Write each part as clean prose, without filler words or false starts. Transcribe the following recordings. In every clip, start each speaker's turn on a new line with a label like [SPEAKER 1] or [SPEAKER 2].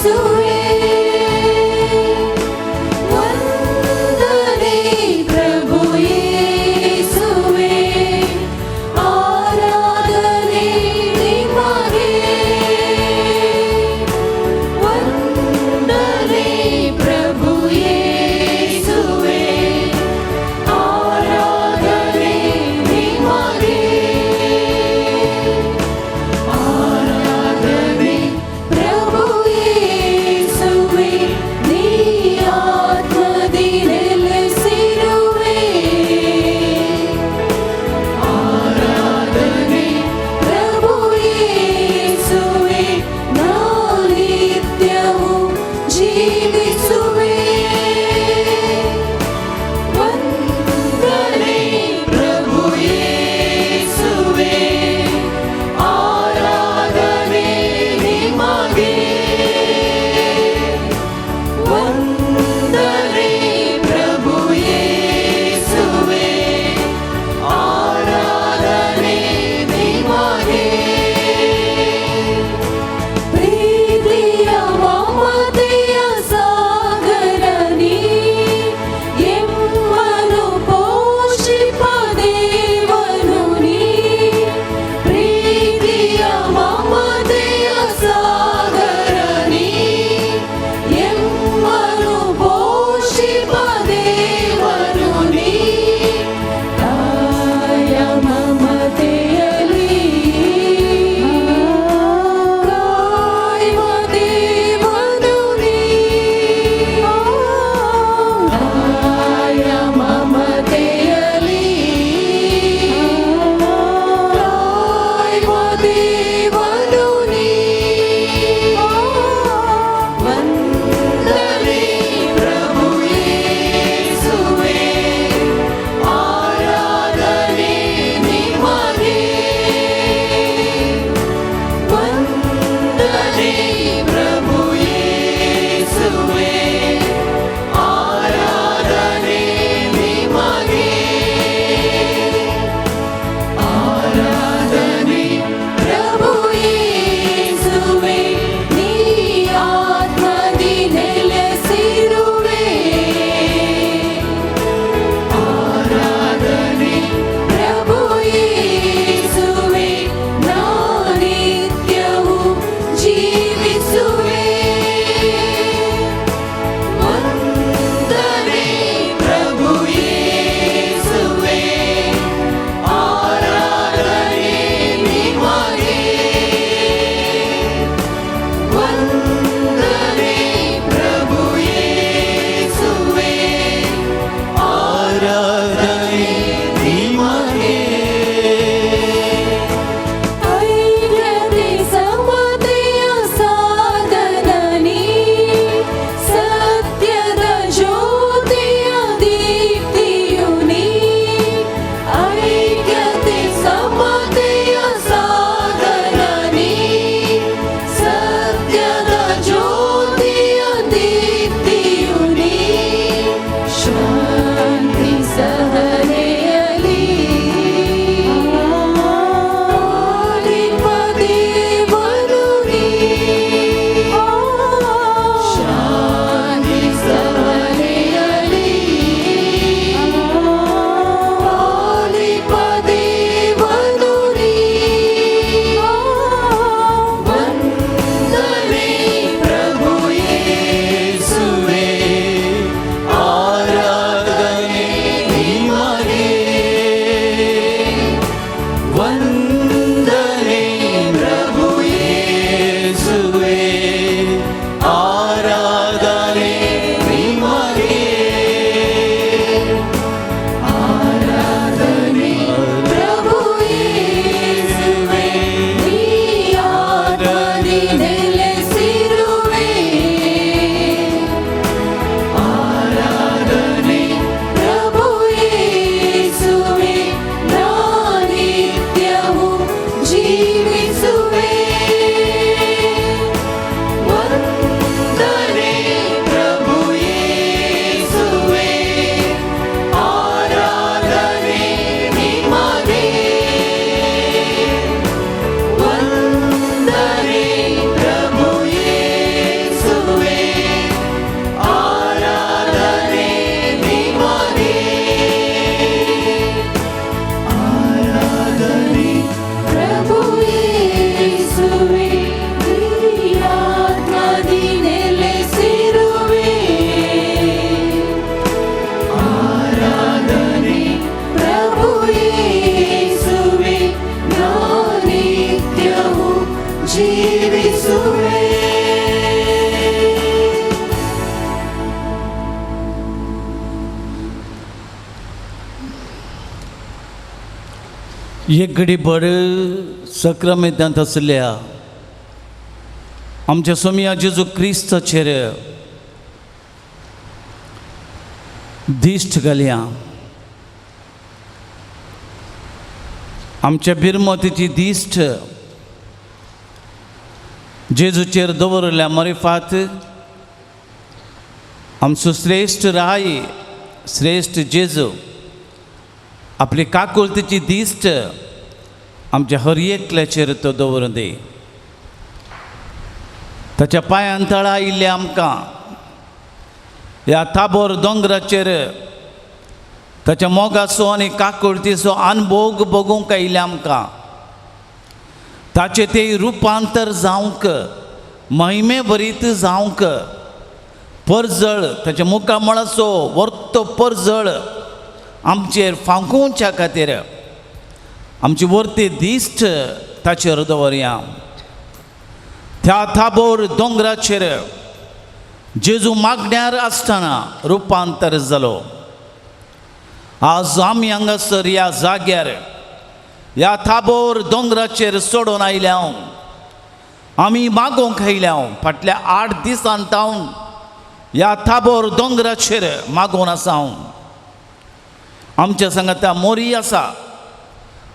[SPEAKER 1] प्रभु ಜೀವಿಸುವೆ.
[SPEAKER 2] एक घडीभर सक्रामेंतांत आसल्या आमच्या सोम्या जेजू क्रिस्ताचेर दिश्ट घालया. आमच्या बिरमतीची दिश्ट जेजूचेर दवरल्या मरेफात आमचो श्रेश्ठ राय श्रेश्ठ जेजू आपली काकुळतीची दिश्ट आमच्या हर एकल्याचेर तो दवरूं दी. ताच्या पांयां तळा आयिल्ले आमकां ह्या ताबोर दोंगराचेर ताच्या मोगाचो आनी काकुळतीचो अनुभव बगूंक आयिल्ले आमकां ताचें तें रुपांतर जावंक महिमे भरीत जावंक परजळ ताच्या मुखामळाचो वर्तो परजळ आमचेर फांकुच्या खातीर आमची वर्ती दिश्ट ताचेर दवरया. त्या ताबोर दोंगराचेर जेजू मागण्यार आसतना रुपांतर जालो. आज आमी हांगासर ह्या जाग्यार ह्या ताबोर दोंगराचेर सोडून आयल्या. आमी मागोवंक आयल्या. फाटल्या 8 दिसांत हांव ह्या ताबोर दोंगराचेर मागोवन आसा. आमच्या सांगाता मोरी आसा.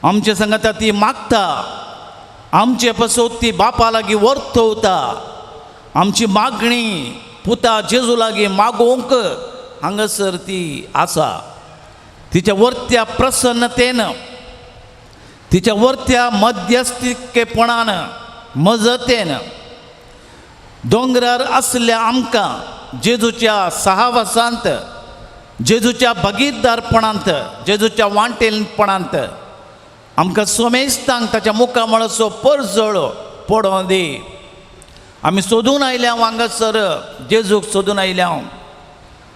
[SPEAKER 2] आमच्या सांगाता ती मागता. आमचे पासून ती बापा लागीं वर्तवता. आमची मागणी पुता जेजू लागीं मागोवंक हांगासर ती आसा. तिच्या वर्त्या प्रसन्नतेन तिच्या वर्त्या मध्यस्थिकेपणान मजतेन दोंगरार आसल्या आमकां जेजूच्या सहवासांत जेजूच्या भागीदारपणांत जेजूच्या वांटेलपणांत आमकां सोमेस्तांक ताच्या मुखामळाचो परजळ पडोवं दी. आमी सोदून आयल्या हांगासर जेजूक सोदून आयल्या.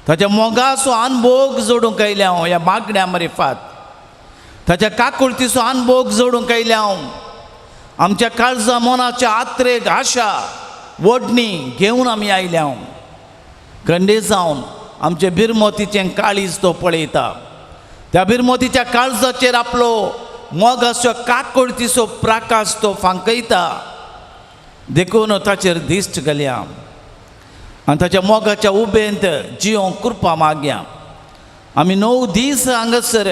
[SPEAKER 2] ताच्या मोगाचो अनुभव जोडूंक आयल्या ह्या मागण्या मरेफात. ताच्या काकुळतीचो अनुभव जोडूंक आयल्या. आमच्या काळजा मनाच्या आत्रेक आशा वडणी घेवन आमी आयल्या. खंडे जावन आमचे बिरमतीचें काळीज तो पळयता. त्या बिरमतीच्या काळजाचेर आपलो मोगाचो काकुळतीचो प्रकाश तो फांकयता. देखून ताचेर दिश्ट घालया आनी ताच्या मोगाच्या उबेंत जियोंक कृपा मागया. आमी 9 दीस हांगासर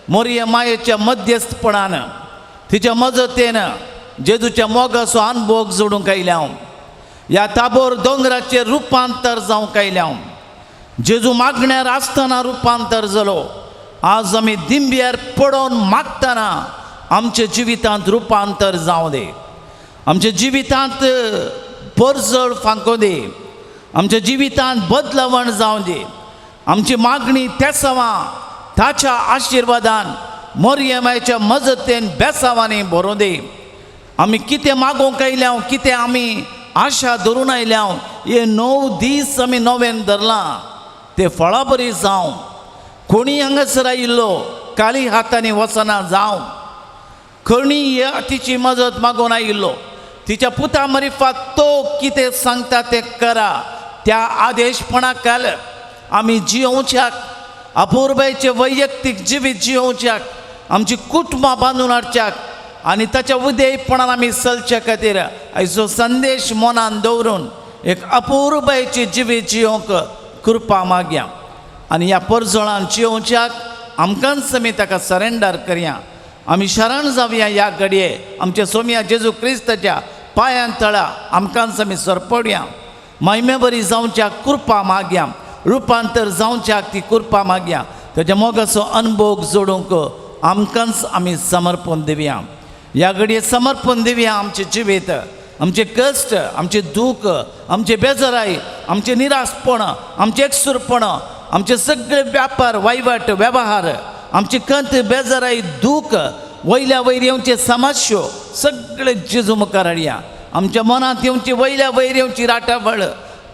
[SPEAKER 2] मोरये मायेच्या मध्यस्थपणान तिच्या मजतेन जेजूच्या मोगाचो अनुभव जोडूंक आयल्या. ह्या ताबोर दोंगराचेर रुपांतर जावंक आयल्या. जेजू मागण्यार आसतना रुपांतर जालो. आज आमी दिंब्यार पडोवन मागतना आमच्या जिवितांत रुपांतर जावं दी. आमच्या जिवितांत परजळ फांकूं दी. आमच्या जिवितांत बदलावण जावं दी. आमची मागणी तेसावां ताच्या आशिर्वादान मोरयेमायेच्या मजतेन बेसावांनी भरूं दी. आमी कितें मागोवंक आयल्या कितें आमी आशा धरून आयल्या हे 9 दीस आमी नवें धरलां ते फळां बरी जावं. कोणी हांगासर आयिल्लो काली हातांनी वचना जावं. कोणी तिची मजत मागून आयिल्लो तिच्या पुता मरिफात तो कितें सांगता तें करा. त्या आदेशपणाक आमी जियोवच्याक अपूर्बायेचें वैयक्तीक जिवीत जियोवच्याक आमची कुटुंबां बांदून हाडच्याक आनी ताच्या उदेयपणान आमी चलचे खातीर आयचो संदेश मनान दवरून एक अपूर्बायेची जिवीत जियोवंक कृपा मागया. आनी ह्या परजळान जियोवच्याक आमकांच आमी ताका सरेंडर करया. आमी शरण जावया ह्या घडये आमच्या सोम्या जेजू क्रिस्ताच्या पांयां तळा आमकांच आमी सरपडया. महिमे बरी जावच्याक कृपा मागया. रुपांतर जावच्याक ती कृपा मागया. ताच्या मोगाचो अनुभव जोडूंक आमकांच आमी समर्पण दिवया. ह्या घडये समर्पण दिवया आमचे जिवीत आमचे कश्ट आमचे दूख आमचे बेजाराई आमचे निराशपण आमचे एकसुरपण आमचे सगळे व्यापार वैवाट वेव्हार आमची कंत बेजाराई दूख वयल्या वयर येवचे समस्यो सगळे जेजू मुखार हाडया. आमच्या मनांत येवची वयल्या वयर येवची राटावळ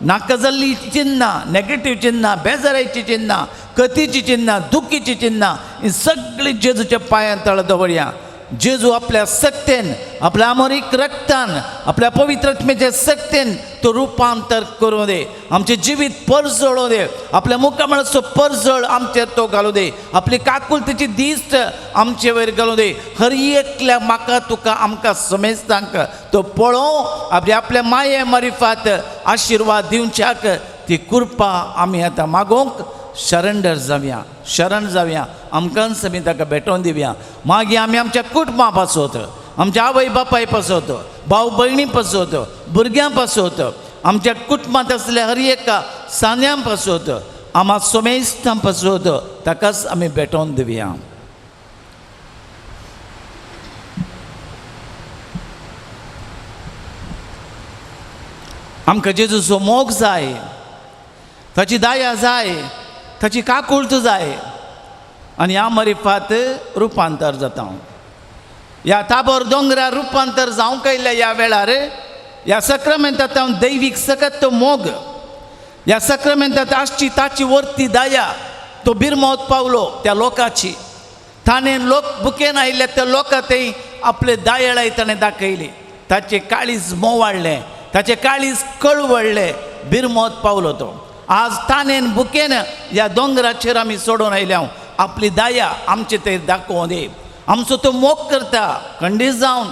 [SPEAKER 2] नाका जाल्ली चिन्नां नेगेटीव चिन्नां बेजारायची चिन्नां कथीची चिन्नां दुखीची चिन्नां ही सगळी जेजूच्या पांयां तळ दवरया. जेजू आपल्या सक्तेन, आपल्या अमरीक रक्तान, आपल्या पवित्र आत्म्याच्या सक्तेन तो रुपांतर करूं दे. आमचे जिवीत परजळो दे. आपल्या मुखामळाचो परजळ आमचेर तो घालू दे. आपली काकुलतेची दिश्ट आमचे वयर घालू दे. हर एकल्या म्हाका तुका आमकां समेस्तांक तो पळोवं आपल्या माये मारिफात आशिर्वाद दिवच्याक ती कृपा आमी आतां मागोंक शरणर जावया. आमकां समी ताका भेटोवन दिवया. मागीर आमी आमच्या कुटुंबा पासत, आमच्या आवय बापाय पासत, भाव भयणी पासत, भुरग्यां पासत, आमच्या कुटुंबांत आसलेल्या हर एका सान्यां पासत, आम्हा सोमेस्तां पासत ताकाच आमी भेटोवन दिवया. आमकां जेजूचो मोग जाय, ताची दया जाय, ताची काकुळट जाय आनी ह्या मारिफात रुपांतर जाता. ह्या ताबोर दोंगरार रुपांतर जावंक आयिल्ल्या ह्या वेळार ह्या सक्रामेंतांत हांव दैवीक सकत तो मोग, ह्या सक्रामेंतांत आसची ताची वर्ती दया तो बिरमोत पावलो त्या लोकाची. ताणें लोक बुकेन आयिल्ल्या त्या लोकां थंय आपले दयाळाय ताणें दाखयली. ताचें काळीज मोवाळ्ळें, ताचें काळीज कळवळ्ळें. बिरमोत पावलो तो. आज ताणेन बुकेन ह्या दोंगराचेर आमी सोडून आयल्या. आपली दया आमचे थंय दाखोवं दे. आमचो तो मोग करता खंडीत जावन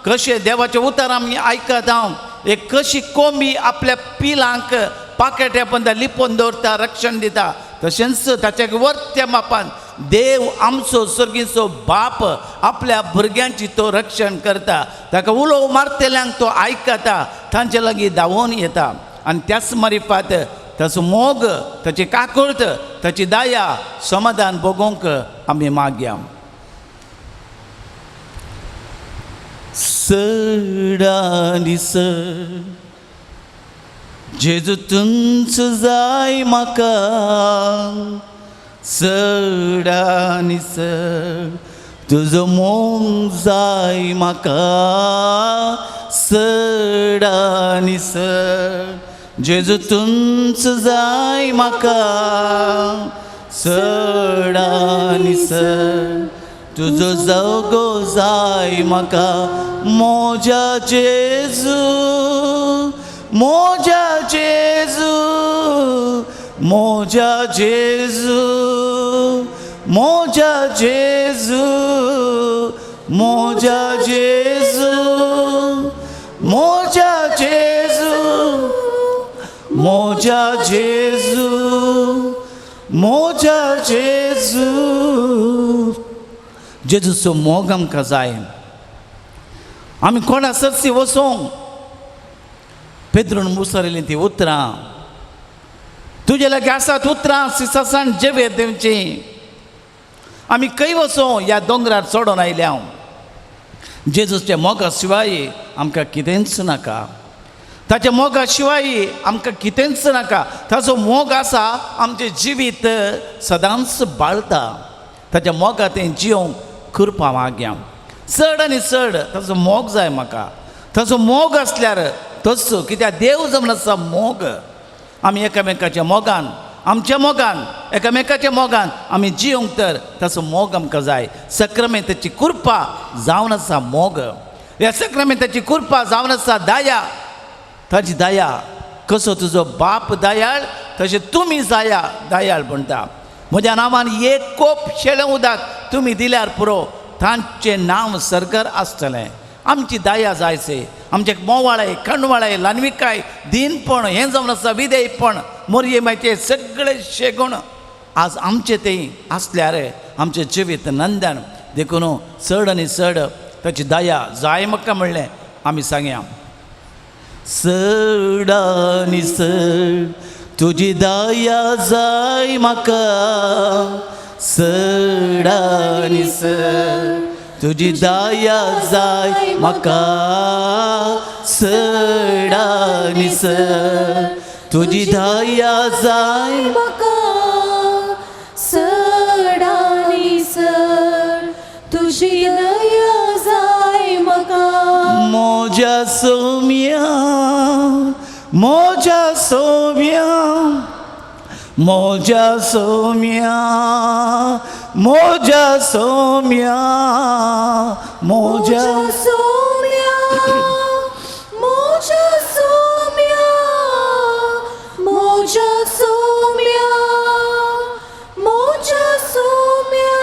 [SPEAKER 2] कशें देवाचें उतर आमी आयकत हांव. एक कशी कोंबी आपल्या पिलांक पाकेट्या पर्यंत लिपोवन दवरता, रक्षण दिता, तशेंच ताच्या वर्त्या मापान देव आमचो सर्गीचो बाप आपल्या भुरग्यांची तो रक्षण करता. ताका उलोव मारतेल्यांक तो आयकता, तांचे लागीं धांवून येता. आनी त्याच मारिफात ताचो मोग, ताची काकुळट, ताची दया, समाधान भोगोवंक आमी मागया. सडानी सड जेजू तुमचो जाय म्हाका, सडानी सड तुजो मोग जाय म्हाका, सडानी सड जेजू तुमचो जाय म्हाका, सडानी सड तुजो जगो जाय म्हाका. मोजा जेजू, मोजा जेजू, मोजा जेजू, मोजा जेजू, मोजा जेजू, मोजा जेजू, मोजा जेजू, मोजा जेजू. जेजूचो मोग आमकां जाय. आमी कोणा सरसी वचोंक पेद्रून मुसरिल्लीं ती उतरां तुजे लागीं आसात. उतरां सिसासान जेवेर दिवची. आमी खंय वचों ह्या दोंगरार चडोन आयल्या. जेजूच्या मोगा शिवाय आमकां कितेंच नाका. ताच्या मोगा शिवाय आमकां कितेंच नाका. ताचो मोग आसा आमचें जिवीत सदांच बाळटा. ताच्या मोगा तें जिवंक कृपा मागया. चड आनी चड ताचो मोग जाय म्हाका. ताचो मोग आसल्यार तसो कित्याक देव जमन आसा मोग. आमी एकामेकाच्या मोगान, आमच्या मोगान, एकामेकाच्या मोगान आमी जिवंक तर ताचो मोग आमकां जाय. सक्रामेंताची कृपा जावन आसा मोग. ह्या सक्रामेंताची कृपा जावन आसा दया. ताची दया कसो तुजो बाप दयाळ तशें तुमी जाया दयाळ म्हणटा. म्हज्या नांवान एक कोप शेळें उदक तुमी दिल्यार पुरो, तांचें नांव सरकार आसतलें. आमची दया जायचे. आमचे मोवाळे, खणवाळे, लानविकाय, दिनपण हें जावन आसा विधेयपण, मोरयेमाचे सगळे शेगूण आज आमचे ते आसल्यार आमचें जिवीत नंदन. देखून चड आनी चड ताची दया जाय म्हाका म्हणलें आमी सांगया. चड आनी चड तुजी दया जाय म्हाका, चड आनी चड तुजी दया जाय म्हाका, चड आनी चड तुजी दया जाय
[SPEAKER 1] म्हाका, चड आनी चड तुजी दया जाय म्हाका.
[SPEAKER 2] मोजा सोम्या, मोजा सोम्या, मोजा सोम्या मोजा सौम्या मोजा
[SPEAKER 1] सौम्या मोजा सौम्या मोजा सौम्या मोजा सौम्या.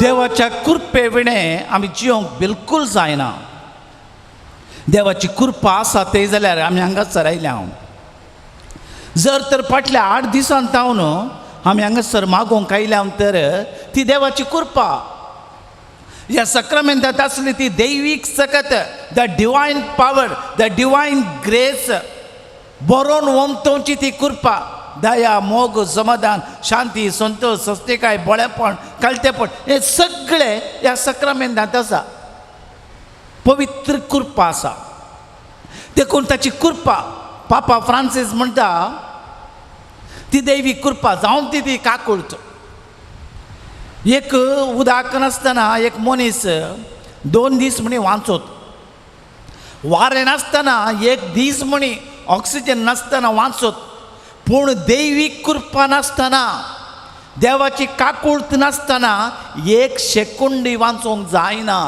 [SPEAKER 2] देवाच्या कृपे विणे आमी जियोंक बिलकुल जायना. देवाची कृपा आसा ते जाल्यार आमी हांगासर आयल्या. जर तर फाटल्या 8 दिसांत हांव न्हू आमी हांगासर मागोवंक आयल्या तर ती देवाची कृपा. ह्या सक्रामेंतांत आसली ती दैवीक सकत, the divine power, the divine grace, बरोवन वमतोवची ती कृपा. दया, मोग, समाधान, शांती, संतोष, सस्तेकाय, बळेपण, कळतेपण हे सगळे ह्या सक्रामेंतांत आसा. पवित्र कृपा आसा. देखून ताची कृपा पापा फ्रांसीस म्हणटा ती दैवी कृपा जावन ती काकुळत. एक उदाक नासतना एक मनीस 2 दीस म्हणी वाचोत, वारें नासतना 1 दीस म्हणी ऑक्सिजन नासतना वाचोत. पूण दैवीक कृपा नासतना, देवाची काकुळत नासतना 1 सेकंडूय वाचोवंक जायना.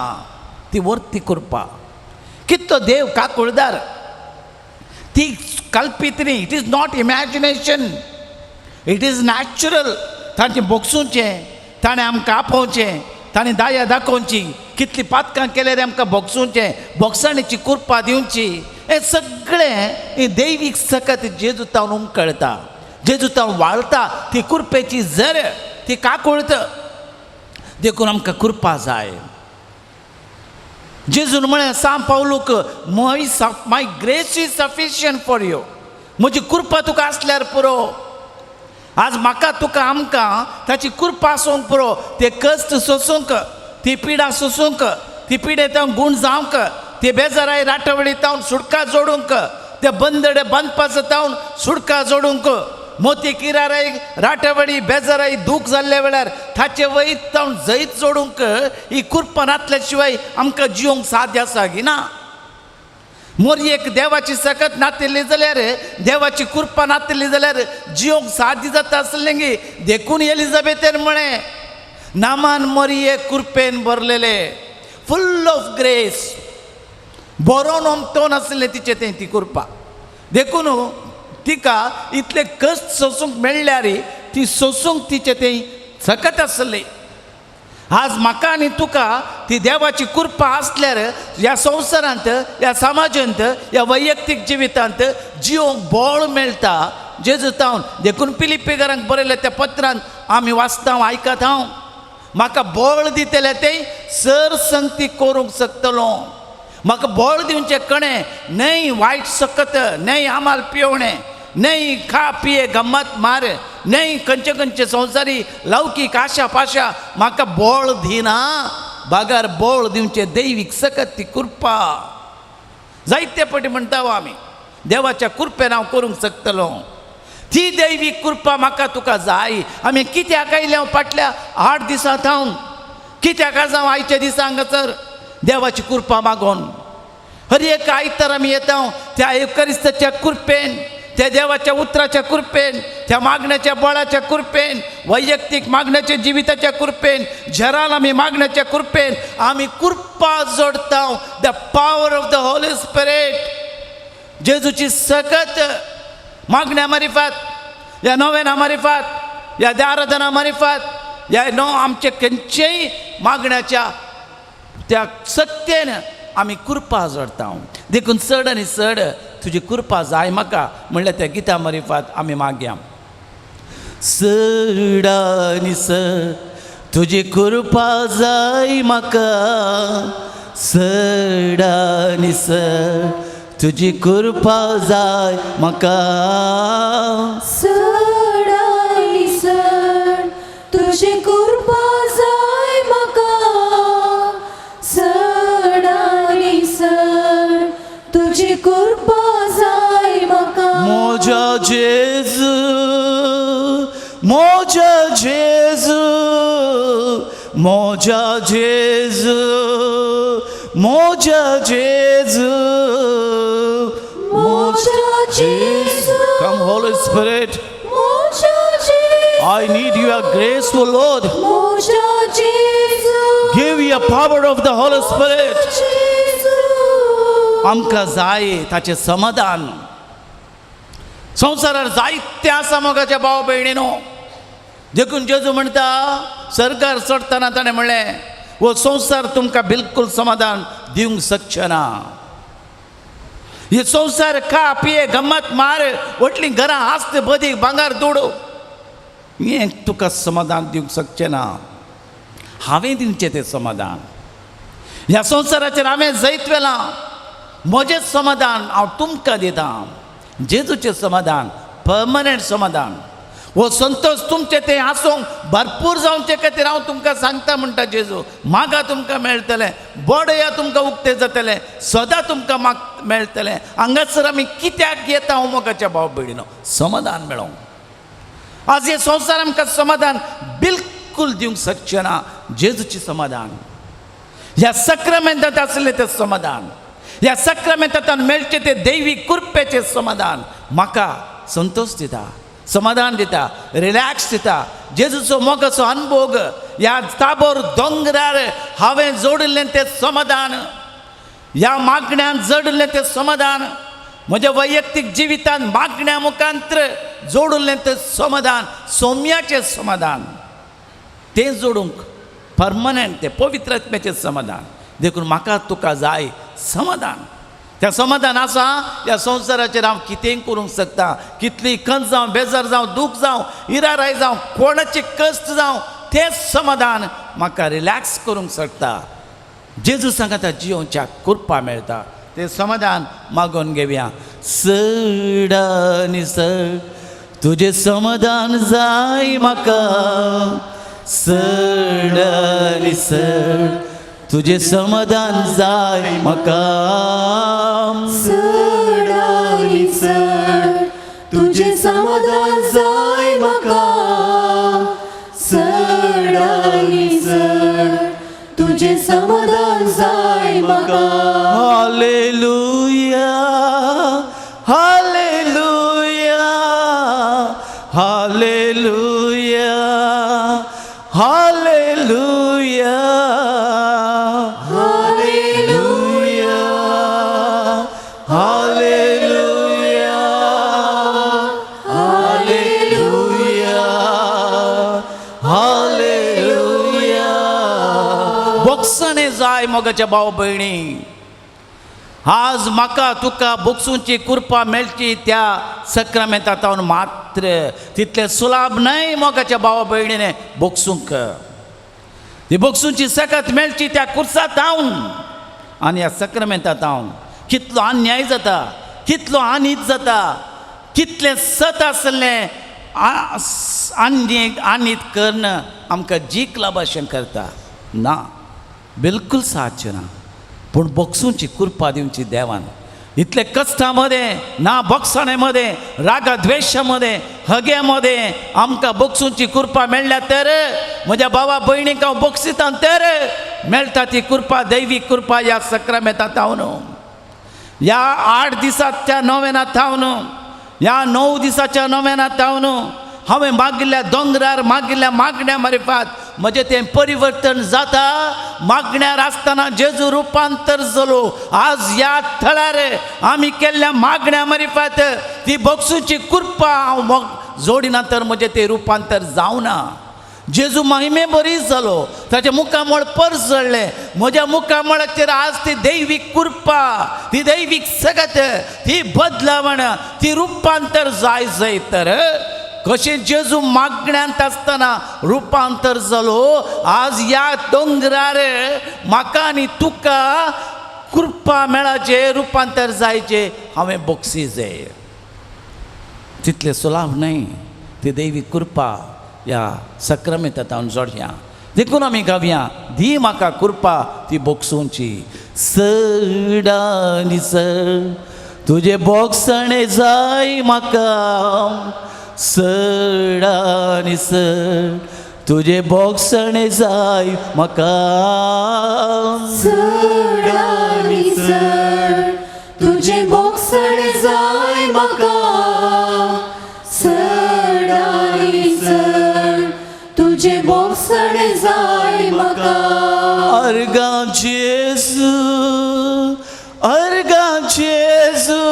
[SPEAKER 2] ती वर्ती कृपा. कितलो देव काकुळदार. ती कल्पित न्ही. It is not imagination, it is natural. ताणें भोगसूचें, ताणें आमकां आपोवचें, ताणें दया दाखोवची, कितली पातकां केल्यार आमकां भोगसूचें, भोगसाणेची कृपा दिवची. हें सगळें ही दैवीक सकत जेजूतान उमकळटा, जेजूतान वाळटा. ती कृपेची झर ती काकुळत. देखून आमकां कृपा जाय. जेजून म्हळें सांग पावलूक, my grace is sufficient for you. म्हजी कृपा तुका आसल्यार पुरो. आज म्हाका तुका आमकां ताची कृपा आसूंक पुरो. ते कश्ट सोसूंक, ती पिडा सोसूंक, ती पिडेतावन गूण जावंक, ते बेजाराय राटवडीतावन सुडका जोडूंक, ते बंदडे बांदपाचतावन सुडका जोडूंक, मोती किराराय राटवडी बेजाराय दूख जाल्ल्या वेळार ताचे वैत तावन जैत जोडूंक ही कृपा नासल्या शिवाय आमकां जियोंक साध्य आसा की ना. मोरयेक देवाची सकत नातिल्ली जाल्यार, देवाची कृपा नातिल्ली जाल्यार जियोंक साध्य जाता आसलें गे. देखून एलिझाबेथेन म्हळें, नामान मोरये कृपेन भरलेले, फुल ऑफ ग्रेस. बरोवन ओमतोन आसलें तिचें तें ती कृपा. देखून तिका इतले कश्ट सोसूंक मेळ्ळ्यार ती सोसूंक तिचें तें सकत आसलें. आज म्हाका आनी तुका ती देवाची कृपा आसल्यार ह्या संवसारांत, ह्या समाजांत, ह्या वैयक्तीक जिवितांत जियोंक बळ मेळटा जेजूतावन. देखून फिलिप्पीकारांक बरयल्या त्या पत्रांत आमी वाचता, आयकत हांव, म्हाका बळ दितले तें सर संगती करूंक शकतलो. म्हाका बळ दिवचें कणें न्हय वायट सकत, न्हय आमाल पिवणें, न्हय खा पिये गम्मत मार, न्हय खंयचे संवसारी लौकीक आशा पाशा म्हाका बळ दिना. बागार बळ दिवचें दैवीक सकत ती कृपा. जायते फावटी म्हणटा आमी देवाच्या कृपेन हांव करूंक शकतलो. ती दैवीक कृपा म्हाका तुका जाय. आमी कित्याक आयल्या फाटल्या 8 दिसांत हांव कित्याक आज हांव आयच्या दिसा हांगासर देवाची कृपा मागोन. हर एक आयतार आमी येता त्या एवकारिस्ताच्या कृपेन, त्या देवाच्या उतराच्या कृपेन, त्या मागण्याच्या बळाच्या कृपेन, वैयक्तीक मागण्याच्या जिविताच्या कृपेन, झराल आमी मागण्याच्या कृपेन आमी कृपा जोडता. The power of the holy spirit. जेजूची सकत मागण्या मारिफात, ह्या नोवेना मारिफात, ह्या आराधना मारिफात, ह्या आमचे खंयचेय मागण्याच्या त्या सत्तेन आमी कृपा जोडता. देखून चड आनी चड तुजी कृपा जाय म्हाका म्हणल्यार त्या गिता मारिफात आमी मागया. चड आनी चड तुजी कृपा जाय म्हाका, चड आनी चड तुजी कृपा जाय म्हाका,
[SPEAKER 1] चड आनी चड तुजी कृपा जाय म्हाका, चड आनी चड तुजी कृपा जाय म्हाका.
[SPEAKER 2] मोजा जेजू, मोजा जेजू, मोजा जेजू, मोजा जेजू,
[SPEAKER 1] मोजा जेजू.
[SPEAKER 2] Come Holy Spirit.
[SPEAKER 1] मोजा जेजू.
[SPEAKER 2] I need your grace, O Lord.
[SPEAKER 1] मोजा जेजू
[SPEAKER 2] Give your power of the Holy Spirit.
[SPEAKER 1] जेजू
[SPEAKER 2] आमकां जाय ताचें समाधान. संवसारार जायते आसा मोगाच्या भाव भयणीनो, देखून जेजू म्हणटा सरकार चडटना ताणें म्हणलें हो संवसार तुमकां बिलकुल समाधान दिवंक शकचे ना. हे संवसार खा पिये गम्मत मार वटलीं घरां आस्त बदीक भांगार दोडो हें तुका समाधान दिवंक शकचें ना. हांवें दिवचें तें समाधान. ह्या संवसाराचेर हांवें जैत वेलां म्हजें समाधान हांव तुमकां दितां. जेजूचें समाधान परमनंट समाधान. हो संतोष तुमचें तें आसूंक भरपूर जावचे खातीर हांव तुमकां सांगता म्हणटा जेजू. मागा तुमकां मेळटलें, बोडया तुमकां उक्तें जातलें, सदां तुमकां मेळटलें. हांगासर आमी कित्याक येता हो मोगाच्या भाव भयणीनो? समाधान मेळोवंक. आज हे संवसार आमकां समाधान बिलकुल दिवंक शकचें ना. जेजूचें समाधान, ह्या सक्रामेंतांत आसलें तें समाधान, ह्या सक्रामेंतांत मेळचें तें दैवीक कृपेचें समाधान म्हाका संतोष दिता, समाधान दिता, रिलॅक्स दिता. जेजूचो मोगाचो अनुभव ह्या ताबोर दोंगरार हांवें जोडिल्लें तें समाधान, ह्या मागण्यांत जोडिल्लें तें समाधान, म्हज्या वैयक्तीक जिवितांत मागण्या मुखांतर जोडिल्लें तें समाधान, सौम्याचें समाधान, तें जोडूंक परमनंट तें पवित्र आत्म्याचें समाधान. देखून म्हाका तुका जाय समाधान. त्या समाधान आसा ह्या संवसाराचेर हांव कितेंय करूंक शकता. कितली खंत जावं, बेजार जावं, दूख जावं, इराराय जावं, कोणाचें कश्ट जावं, तें समाधान म्हाका रिलॅक्स करूंक शकता. जेजू सांगता जियोच्या कृपा मेळटा. तें समाधान मागून घेवया. सडानिसर तुजें समाधान जाय म्हाका. सडानिसर तुझे समाधान जाय म्हाका.
[SPEAKER 1] सडानिसर तुझे समाधान जाय म्हाका. सडानिसर तुझे समाधान जाय म्हाका.
[SPEAKER 2] Hallelujah, hallelujah, hallelujah, hallelujah, hallelujah, hallelujah, hallelujah, hallelujah. बोगसणे जाय मोगाच्या भाव भयणी. आज म्हाका तुका बोगसूंची कृपा मेळची त्या सक्रामेंतांत मात्र तितलें सुलाभ न्हय मोगाच्या भावा भयणीने बोगसूंक. ती बोगसूंची सकत मेळची त्या कुर्सांत हांव आनी ह्या सक्रामेंतांत हांव. कितलो अन्याय जाता, कितलो आनीत जाता, कितलें सत आसलें आनीत करणं आमकां जिखला भाशेन करता. ना, बिलकुल साहचें ना. पूण बोगसूंची कृपा दिवची देवान. इतले कश्टामध्ये, ना बोगसणेमध्ये, रागद्वेशामध्ये, हग्यामध्ये आमकां बोगसूंची कृपा मेळ्ळ्या तर म्हज्या भावा भयणीक हांव बोगसितां तर मेळटा ती कृपा, दैवीक कृपा ह्या सक्रामेंतांत हांव न्हू. ह्या 8 दिसाच्या नोवेनांत हांव न्हू, ह्या 9 दिसाच्या नोवेनांत हांव न्हू. हांवें मागिल्ल्या दोंगरार मागिल्ल्या मागण्या मार्फत म्हजें तें परिवर्तन जाता. मागण्यार आसतना जेजू रुपांतर जालो. आज ह्या थळार आमी केल्ल्या मागण्या मार्फत ती बोगसूंची कृपा हांव जोडिना तर म्हजें तें रुपांतर जावना. जेजू महिमे बरी जालो, ताच्या मुखामळ परस जडलें. म्हज्या मुखामळाचेर आज ती दैवीक कृपा, ती दैवीक सगत, ती बदलावण, ती रुपांतर जाय तर कशें जेजू मागण्यांत आसतना रुपांतर जालो, आज ह्या दोंगरार म्हाका आनी तुका कृपा मेळाचे, रुपांतर जायचे हांवें बोगसी जाय. तितलें सुलाभ न्हय. ती दैवीक कृपा ह्या सक्रामेंतांत हांव जोडया. देखून आमी गावया, दी म्हाका कृपा ती बोगसूंची. सडानिसर तुजे बोगसणे जाय म्हाका. सडानिसर तुजे बोगसणे जाय म्हाका.
[SPEAKER 1] सडानिसर तुजे बोगसणे जाय म्हाका. सडानिसर
[SPEAKER 2] अर्गा जेजू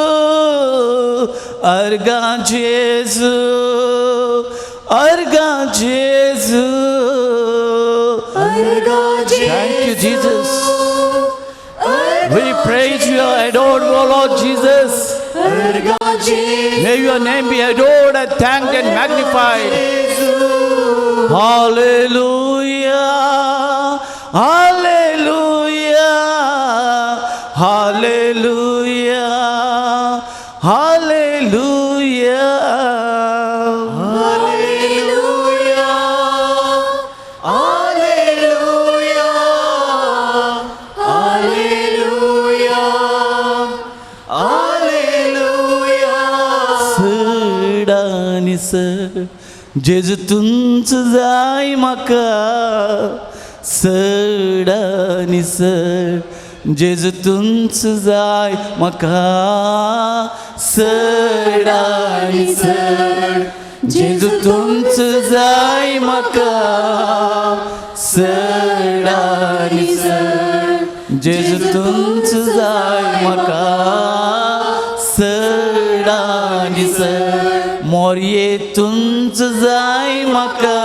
[SPEAKER 2] अर्गा जेजू अर्गा जेजू Thank you, Jesus. We praise you, adore you, Lord Jesus. May your name be adored and thanked and magnified. Hallelujah. Hallelujah. Hallelujah. Hallelujah. जेजू तुंच जाय म्हाका सड आनी सड जेजू तुंच जाय म्हाका सड आनी सड जेजू तुंच जाय म्हाका सड आनी सड जेजू तुंच जाय म्हाका सड आनी सड मोरये तुंच जाय म्हाका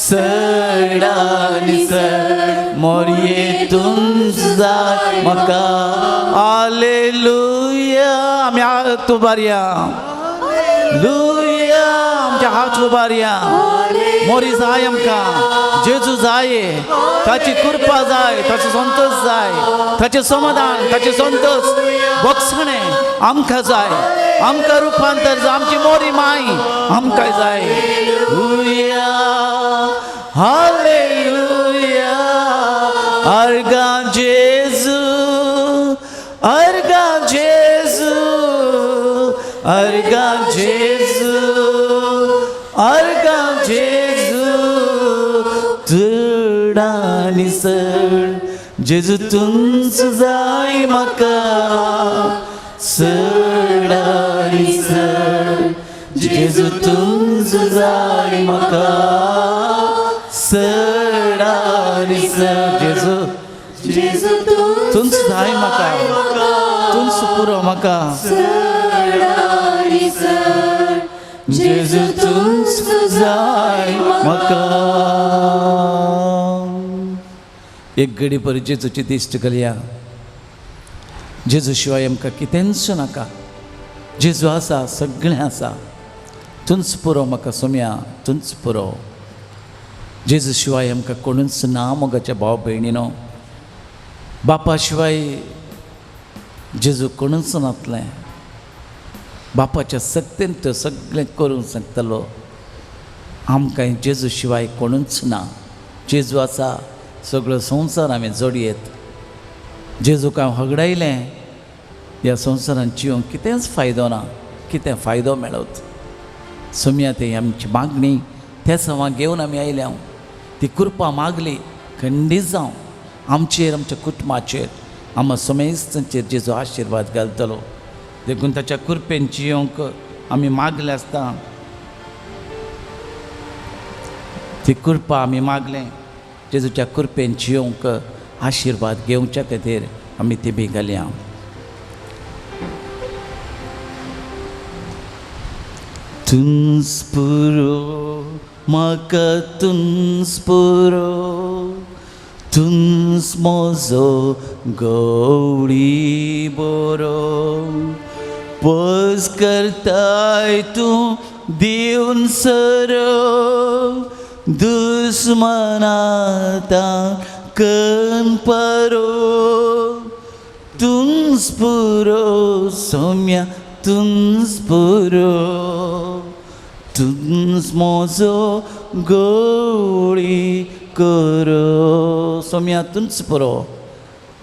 [SPEAKER 2] सड आनी सड मोरये तुंच जाय म्हाका हालेलुया आमी हात उबारया लुया आमचे हात उबारया मोरी जाय आमकां जेजू जाय ताची कृपा जाय ताचो संतोष जाय ताचें समाधान ताचें संतोष बक्षणे आमकां जाय आमकां रुपांतर जाय आमची मोरी माय आमकां जाय लुया हालेलुया अर्गा जेजू अर्गा जेजू अर्गा जेजू अर्गा जेजू चड आनी सड जेजू तुंच जाय म्हाका सड आनी सड जेजू तुंच जाय म्हाका सड आनी सड जेजू तुंच जाय म्हाका तुंच पुरो म्हाका जेजू तुंच जाय म्हाका एक घडी पर जेजूची दिश्ट करुया जेजू शिवाय आमकां कितेंच नाका जेजू आसा सगळें आसा तुंच पुरो म्हाका सोम्या तुंच पुरो जेजू शिवाय आमकां कोणूच ना मोगाच्या भाव भयणीनो बापा शिवाय जेजू कोणूच नातलें बापाच्या सक्तीन तो सगळें करूंक शकतलो आमकां जेजू शिवाय कोणूच ना जेजू आसा सगळो संवसार आमी जोडयेत जेजूक हांव हगडायलें ह्या संवसारांत जिवंक कितेंच फायदो ना कितें फायदो मेळत सोम्या ती आमची मागणी त्या सवां घेवन आमी आयल्या ती कृपा मागली खंडीत जावं आमचेर आमच्या कुटुंबाचेर आमच्या समेस्तांचेर जेजू आशिर्वाद घालतलो देखून ताच्या कृपेन जियोंक आमी मागले आसता ती कृपा आमी मागलें जेजूच्या कृपेन जियोंक आशिर्वाद घेवच्या खातीर आमी ती बी घालया तुंच पुरो म्हाका तुंच पुरो तुंच म्हजो गवळी बरो पयस करताय तूं दिवन सरो दुस्मनाता कन परो तुंच पुरो सोम्या तुंच पुरो तुंच म्हजो गवळी करो सोम्या तुंच पुरो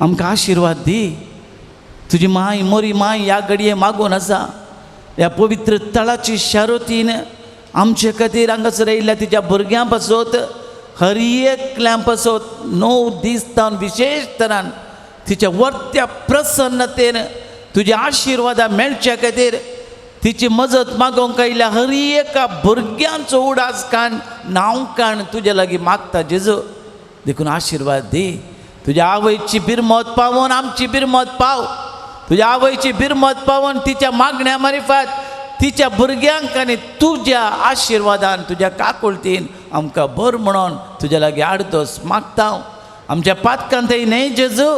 [SPEAKER 2] आमकां आशिर्वाद दी तुजी माय मोरी माय ह्या घडये मागून आसा ह्या पवित्र तळाची शारोतीन आमचे खातीर हांगासर येयल्या तिच्या भुरग्यां पासत हर एकल्यां पासत 9 दीस तावन विशेश तरान तिच्या वर्त्या प्रसन्नतेन तुजे आशिर्वादा मेळच्या खातीर तिची मजत मागोवंक आयल्या हर एका भुरग्यांचो उडास काण नांव काण तुजे लागीं मागता जेजू देखून आशिर्वाद दी तुज्या आवयची बिरमत पावोन आमची बिरमत पाव तुझ्या आवयची बिरमत पावन तिच्या मागण्या मारिफात तिच्या भुरग्यांक आनी तुज्या आशिर्वादान तुज्या काकुळतीन आमकां भर म्हणून तुज्या लागीं आडतोस मागता आमच्या पातकांत थंय न्हय जेजू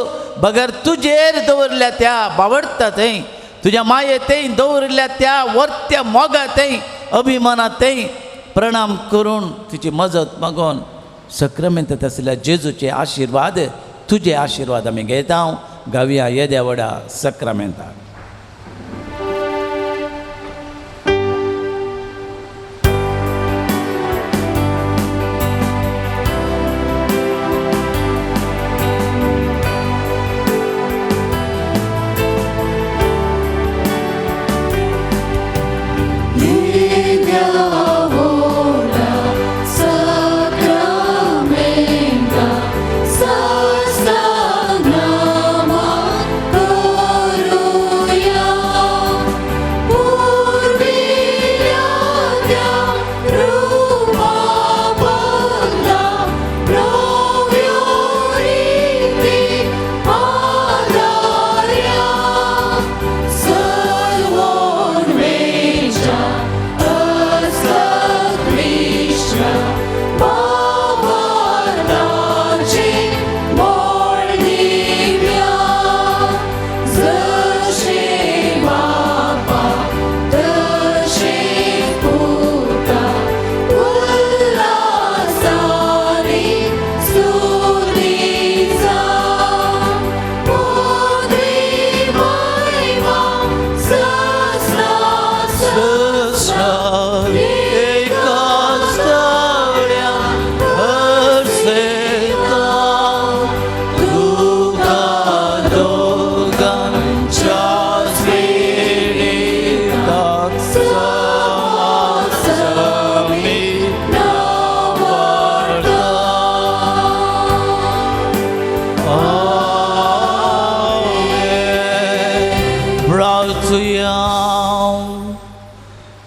[SPEAKER 2] बगर तुजेर दवरल्या त्या बावडटा थंय तुज्या माये थंय दवरल्या त्या वर्त्या मोगा थंय अभिमाना थंय प्रणाम करून तिची मजत मागून सक्रामेंत आसलेल्या जेजूचे आशिर्वाद तुजे आशिर्वाद आमी घेता गावया येद्या व्हडा सक्रामेंताक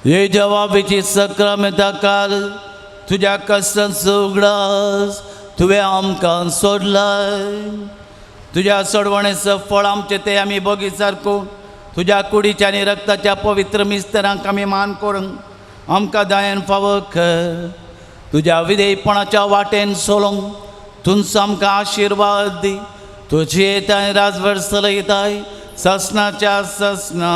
[SPEAKER 2] हे जवाबीची सक्रामेंता काल तुज्या कश्टांचो उगडास तुवें आमकां सोडलाय तुज्या सोडवणेचो फळ आमचें तें आमी बोगी सारको तुज्या कुडीच्या आनी रक्ताच्या पवित्र मिस्तरांक आमी मान करूंक आमकां दायेन फावो कर तुज्या विधेयपणाच्या वाटेन सोलोंक तुमचो आमकां आशिर्वाद दी तुजी येताय राजभर चलयताय ससनाच्या ससना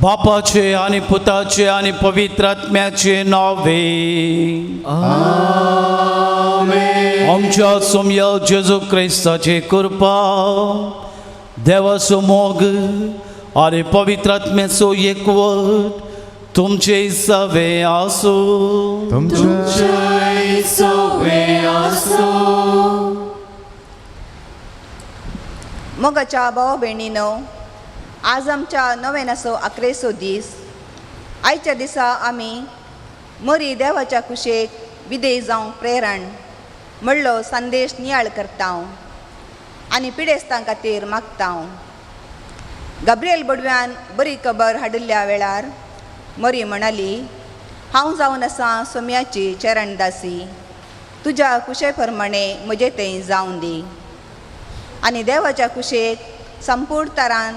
[SPEAKER 2] बापाचे आणि पुताचे आणि पवित्र आत्म्याचे नावे आमच्या सोम्य जेजू ख्रिस्ताची कृपा देवाचो मोग आणि पवित्र आत्म्याचो एकवट तुमचे सवे आसो
[SPEAKER 1] तुमचे सवे आसो.
[SPEAKER 3] मोगाच्या भावा भयणीनो, आज आमच्या नव्यानाचो 11सो दीस. आयच्या दिसा आमी मरी देवाच्या कुशेक विदेय जावंक प्रेरण म्हणलो संदेश नियाळ करता आनी पिडेस्तां खातीर मागता. गब्रियल बडव्यान बरी खबर हाडिल्ल्या वेळार मरी म्हणाली, हांव जावन आसा सोम्याची चरणदासी, तुज्या कुशे प्रमाणे म्हजें तें जावं दी. आनी देवाच्या कुशेक संपूर्ण तरान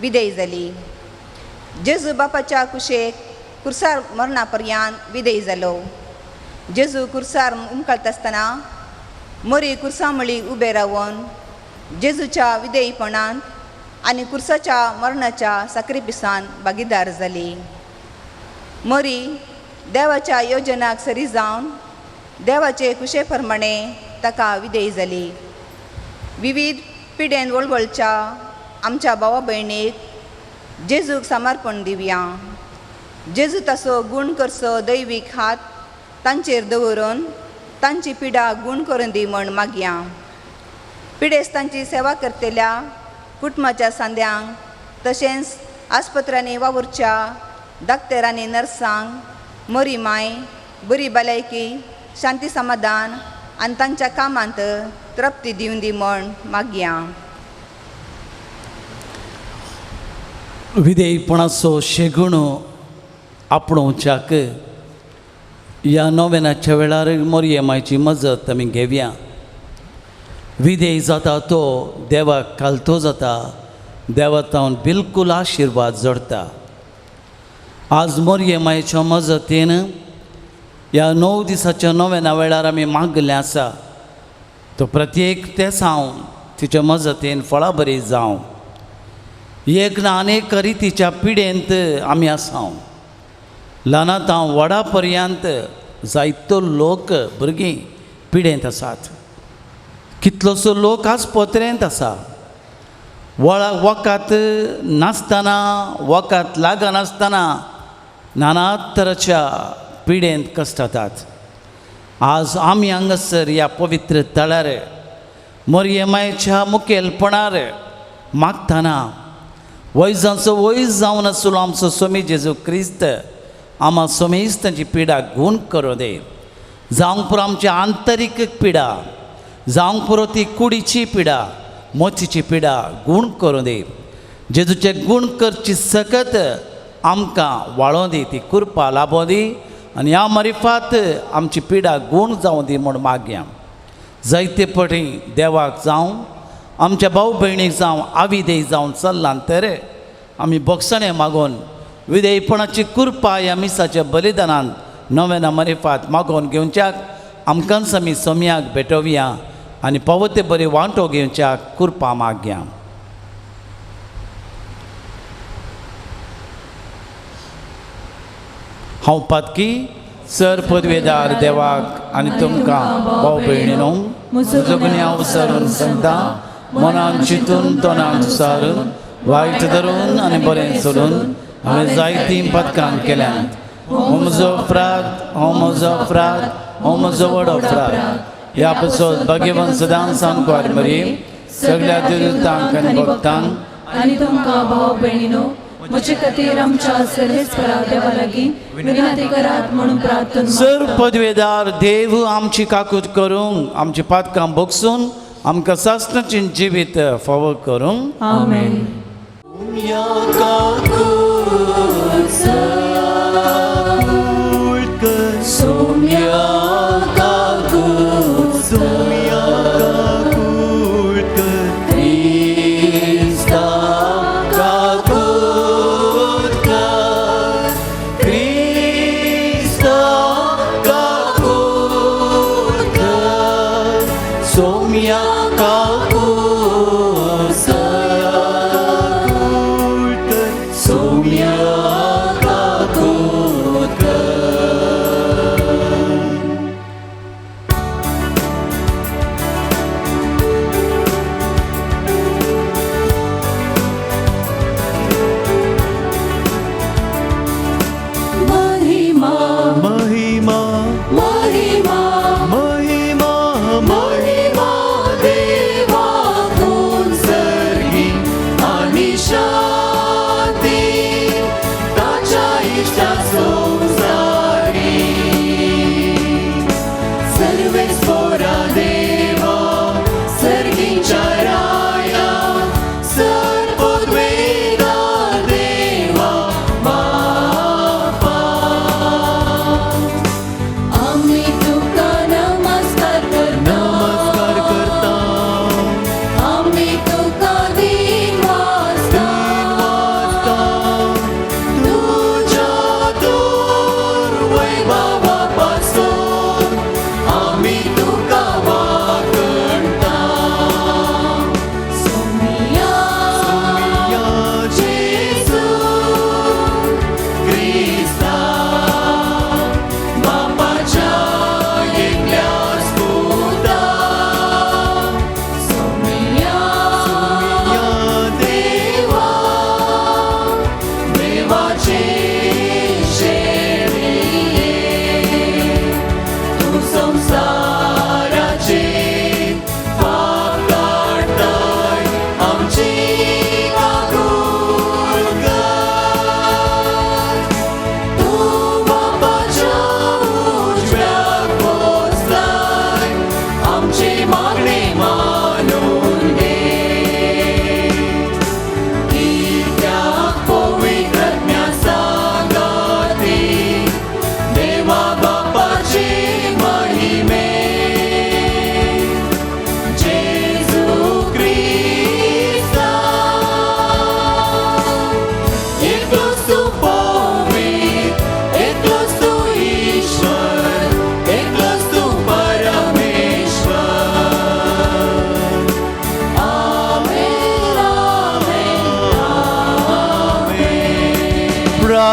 [SPEAKER 3] विदेय जाली. जेजू बापाच्या कुशेक कुर्सार मरणा पर्यंत विदेय जालो. जेजू कुर्सार उमकळत आसतना मरी कुर्सामळी उबे रावन जेजूच्या विदेयपणांत आनी कुर्साच्या मरणाच्या साकरीपिसान भागीदार जाली. मरी देवाच्या योजनाक सरी जावन देवाचे कुशे प्रमाणे ताका विदेय जाली. विविध पिडेन वळवळच्या आमच्या भावा भयणीक जेजूक समर्पण दिवया. जेजू ताचो गूण करचो दैवीक हात तांचेर दवरून तांची पिडा गूण करून दी म्हण मागया. पिडेस्तांची सेवा करतल्या कुटुंबाच्या सांद्यांक तशेंच आस्पत्रांनी वावुरच्या डाक्टर आनी नर्सांक मरी माय बरी भलायकी, शांती समाधान आनी तांच्या कामांत तृप्ती दिवन दी म्हण मागया.
[SPEAKER 2] विधेयपणाचो शेगूण आपणोवच्याक ह्या नोवेनाच्या वेळार मोरयेमाची मजत आमी घेवया. विधेय जाता तो देवाक घालतो जाता, देवातावन बिलकूल आशिर्वाद जोडटा. आज मोरयेमायेच्या मजतीन ह्या 9 दिसाच्या नोवेना वेळार आमी मागलें आसा तो प्रत्येक ते सावन तिच्या मजतीन फळां बरी जावं. एक ना अनेक रितीच्या पिडेंत आमी आसां. ल्हानातां व्हडा पर्यंत जायतो लोक भुरगीं पिडेंत आसात. कितलोसो लोक आज पोत्रेंत आसा. वकात नासतना, वकात लागनासतना नाना तराच्या पिडेंत कश्टातात. आज आमी हांगासर ह्या पवित्र तळार मोरयेमायेच्या मुखेलपणार मागतना वैजांचो वैज जावन आसलो आमचो स्वामी जेजू क्रिस्त आमा सोमेस्तांची पिडा गूण करूं दे. जावंक पुरो आमची आंतरीक पिडा, जावंक पुरो ती कुडीची पिडा, मोचीची पिडा गूण करूं दे. जेजूचे गूण करची सकत आमकां वाळों दी, ती कृपा लाबों दी आनी ह्या मरिफात आमची पिडा गूण जावं दी म्हूण मागया. जायते पटी देवाक जावं आमच्या भाऊ भयणीक जावं आविदेय जावन चल्लां तर आमी बोगसणें मागून विधेयपणाची कृपा ह्या मिसाच्या बलिदानांत नव्याना मरिफात मागोवन घेवच्याक आमकांच आमी सोम्याक भेटोवया आनी पवते बरी वांटो घेवच्याक कृपा मागया. हांव पातकी सर पदवेदार देवाक आनी तुमकां भाव भयणीनो जगणी हांव सरून सांगता, मनान चिंतून तोंडान सारून वायट धरून आनी बरें सोडून हांवें जायतीं पथकां केल्यांत. हो म्हजो अपराध, हो म्हजो अपराध, हो म्हजो व्हड अपराध. ह्या पासत भाग्यवान सदां सांगवार मरी सगळ्या देवतांक आनी भक्तांक
[SPEAKER 4] आनी तुमकां भाव भयणीनो म्हजे खातीर आमच्या सर्वेस्परा देवा लागीं विनंती करात म्हणून प्रार्थना.
[SPEAKER 2] सर पदवेदार देव आमची काकूट करूंक, आमची पातकां बोगसून आमकां सासणाची जिवीत फावो करूंक.
[SPEAKER 4] आमेन.
[SPEAKER 1] Soumya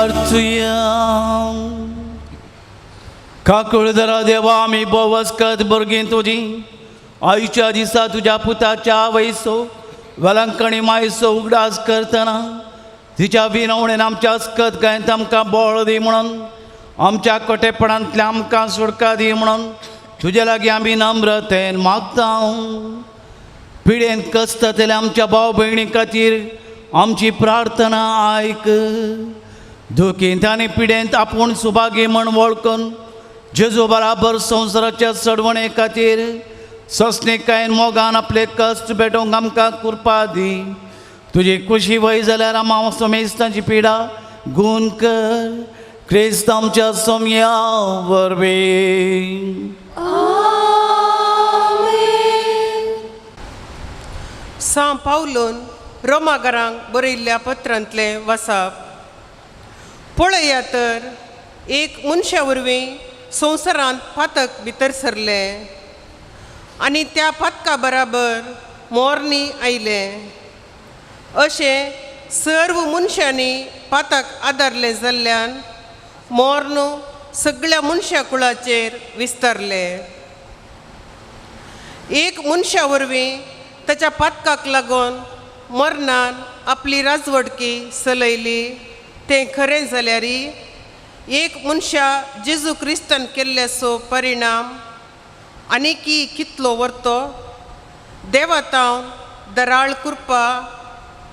[SPEAKER 2] प्रार्थुया. काकुळदरा देवा आम्ही बोवस्कत भुरगीं तुजी आयच्या दिसा तुझ्या पुताच्या वयसो वलंकणी मायसो उगडास करतना तिच्या विनवणेन आमच्या अस्कत गायत आमकां बळ दी म्हणून आमच्या कोटेपणांतल्या आमकां सुटका दी म्हणून तुजे लागीं आमी नम्रतेन मागता. पिडेन कस्ततल्या आमच्या भाव भयणी खातीर आमची प्रार्थना आयक. दुखींत आनी पिडेंत आपूण सुभागी म्हण वळखून जेजू बराबर संवसाराच्या चडवणे खातीर सस्निकायेन मोगान आपले कश्ट भेटोवंक आमकां कृपा दी. तुजी खुशी वय जाल्यार आमी सोमेस्तांची पिडा गूण कर. क्रिस्त आमच्या सोम्या वरवीं.
[SPEAKER 5] सां पावलोन रोमागरांक बरयल्ल्या पत्रांतले वाचप. पळया तर एक मनशा वरवीं संवसारांत पातक भितर सरले आनी त्या पातका बराबर मोरणी आयले. अशें सर्व मनशांनी पातक आदारले जाल्ल्यान मोर्न सगळ्या मनशा कुळाचेर विस्तारले. एक मनशा वरवीं ताच्या पातकाक लागून मरणान आपली राजवडकी चलयली तें खरें जाल्यार एक मनशा जेजू क्रिस्तान केल्ल्याचो परिणाम आनीकी कितलो व्हरतो. देवातावन दराळ कृपा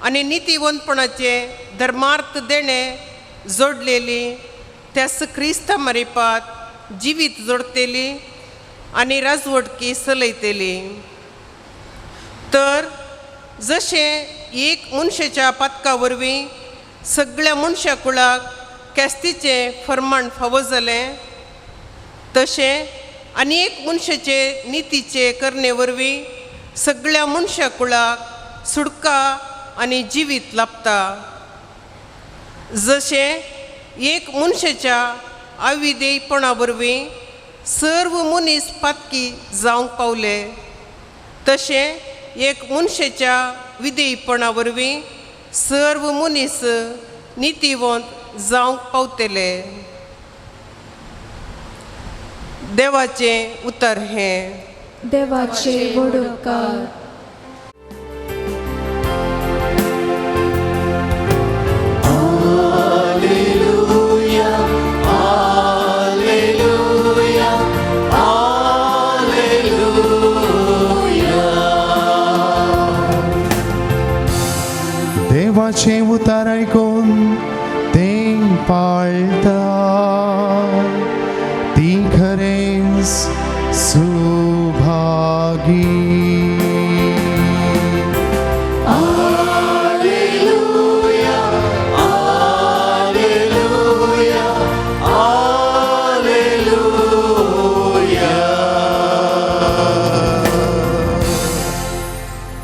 [SPEAKER 5] आनी नितीवंतपणाचे धर्मार्थ देणे जोडलेली त्यास क्रिस्ता मारिपात जिवीत जोडतेली आनी राजवडकी चलयतेली. तर जशें एक मनशाच्या पातका वरवीं सगळ्या मनशा कुळाक कॅस्तीचें फर्माण फावो जालें तशें आनी एक मनशाचे नितीचे करणे वरवीं सगळ्या मनशा कुळाक सुडका आनी जिवीत लाभता. जशें एक मनशाच्या अविधेयपणा वरवीं सर्व मनीस पातकी जावंक पावले तशें एक मनशाच्या विधेयपणा वरवीं सर्व मनीस नितीवंत जावंक पावतले. देवाचें उतर हें.
[SPEAKER 4] देवाचे व्हड उपकार.
[SPEAKER 1] देवाचे उतार ऐकून ते पाळता ती खरेच सुभागी.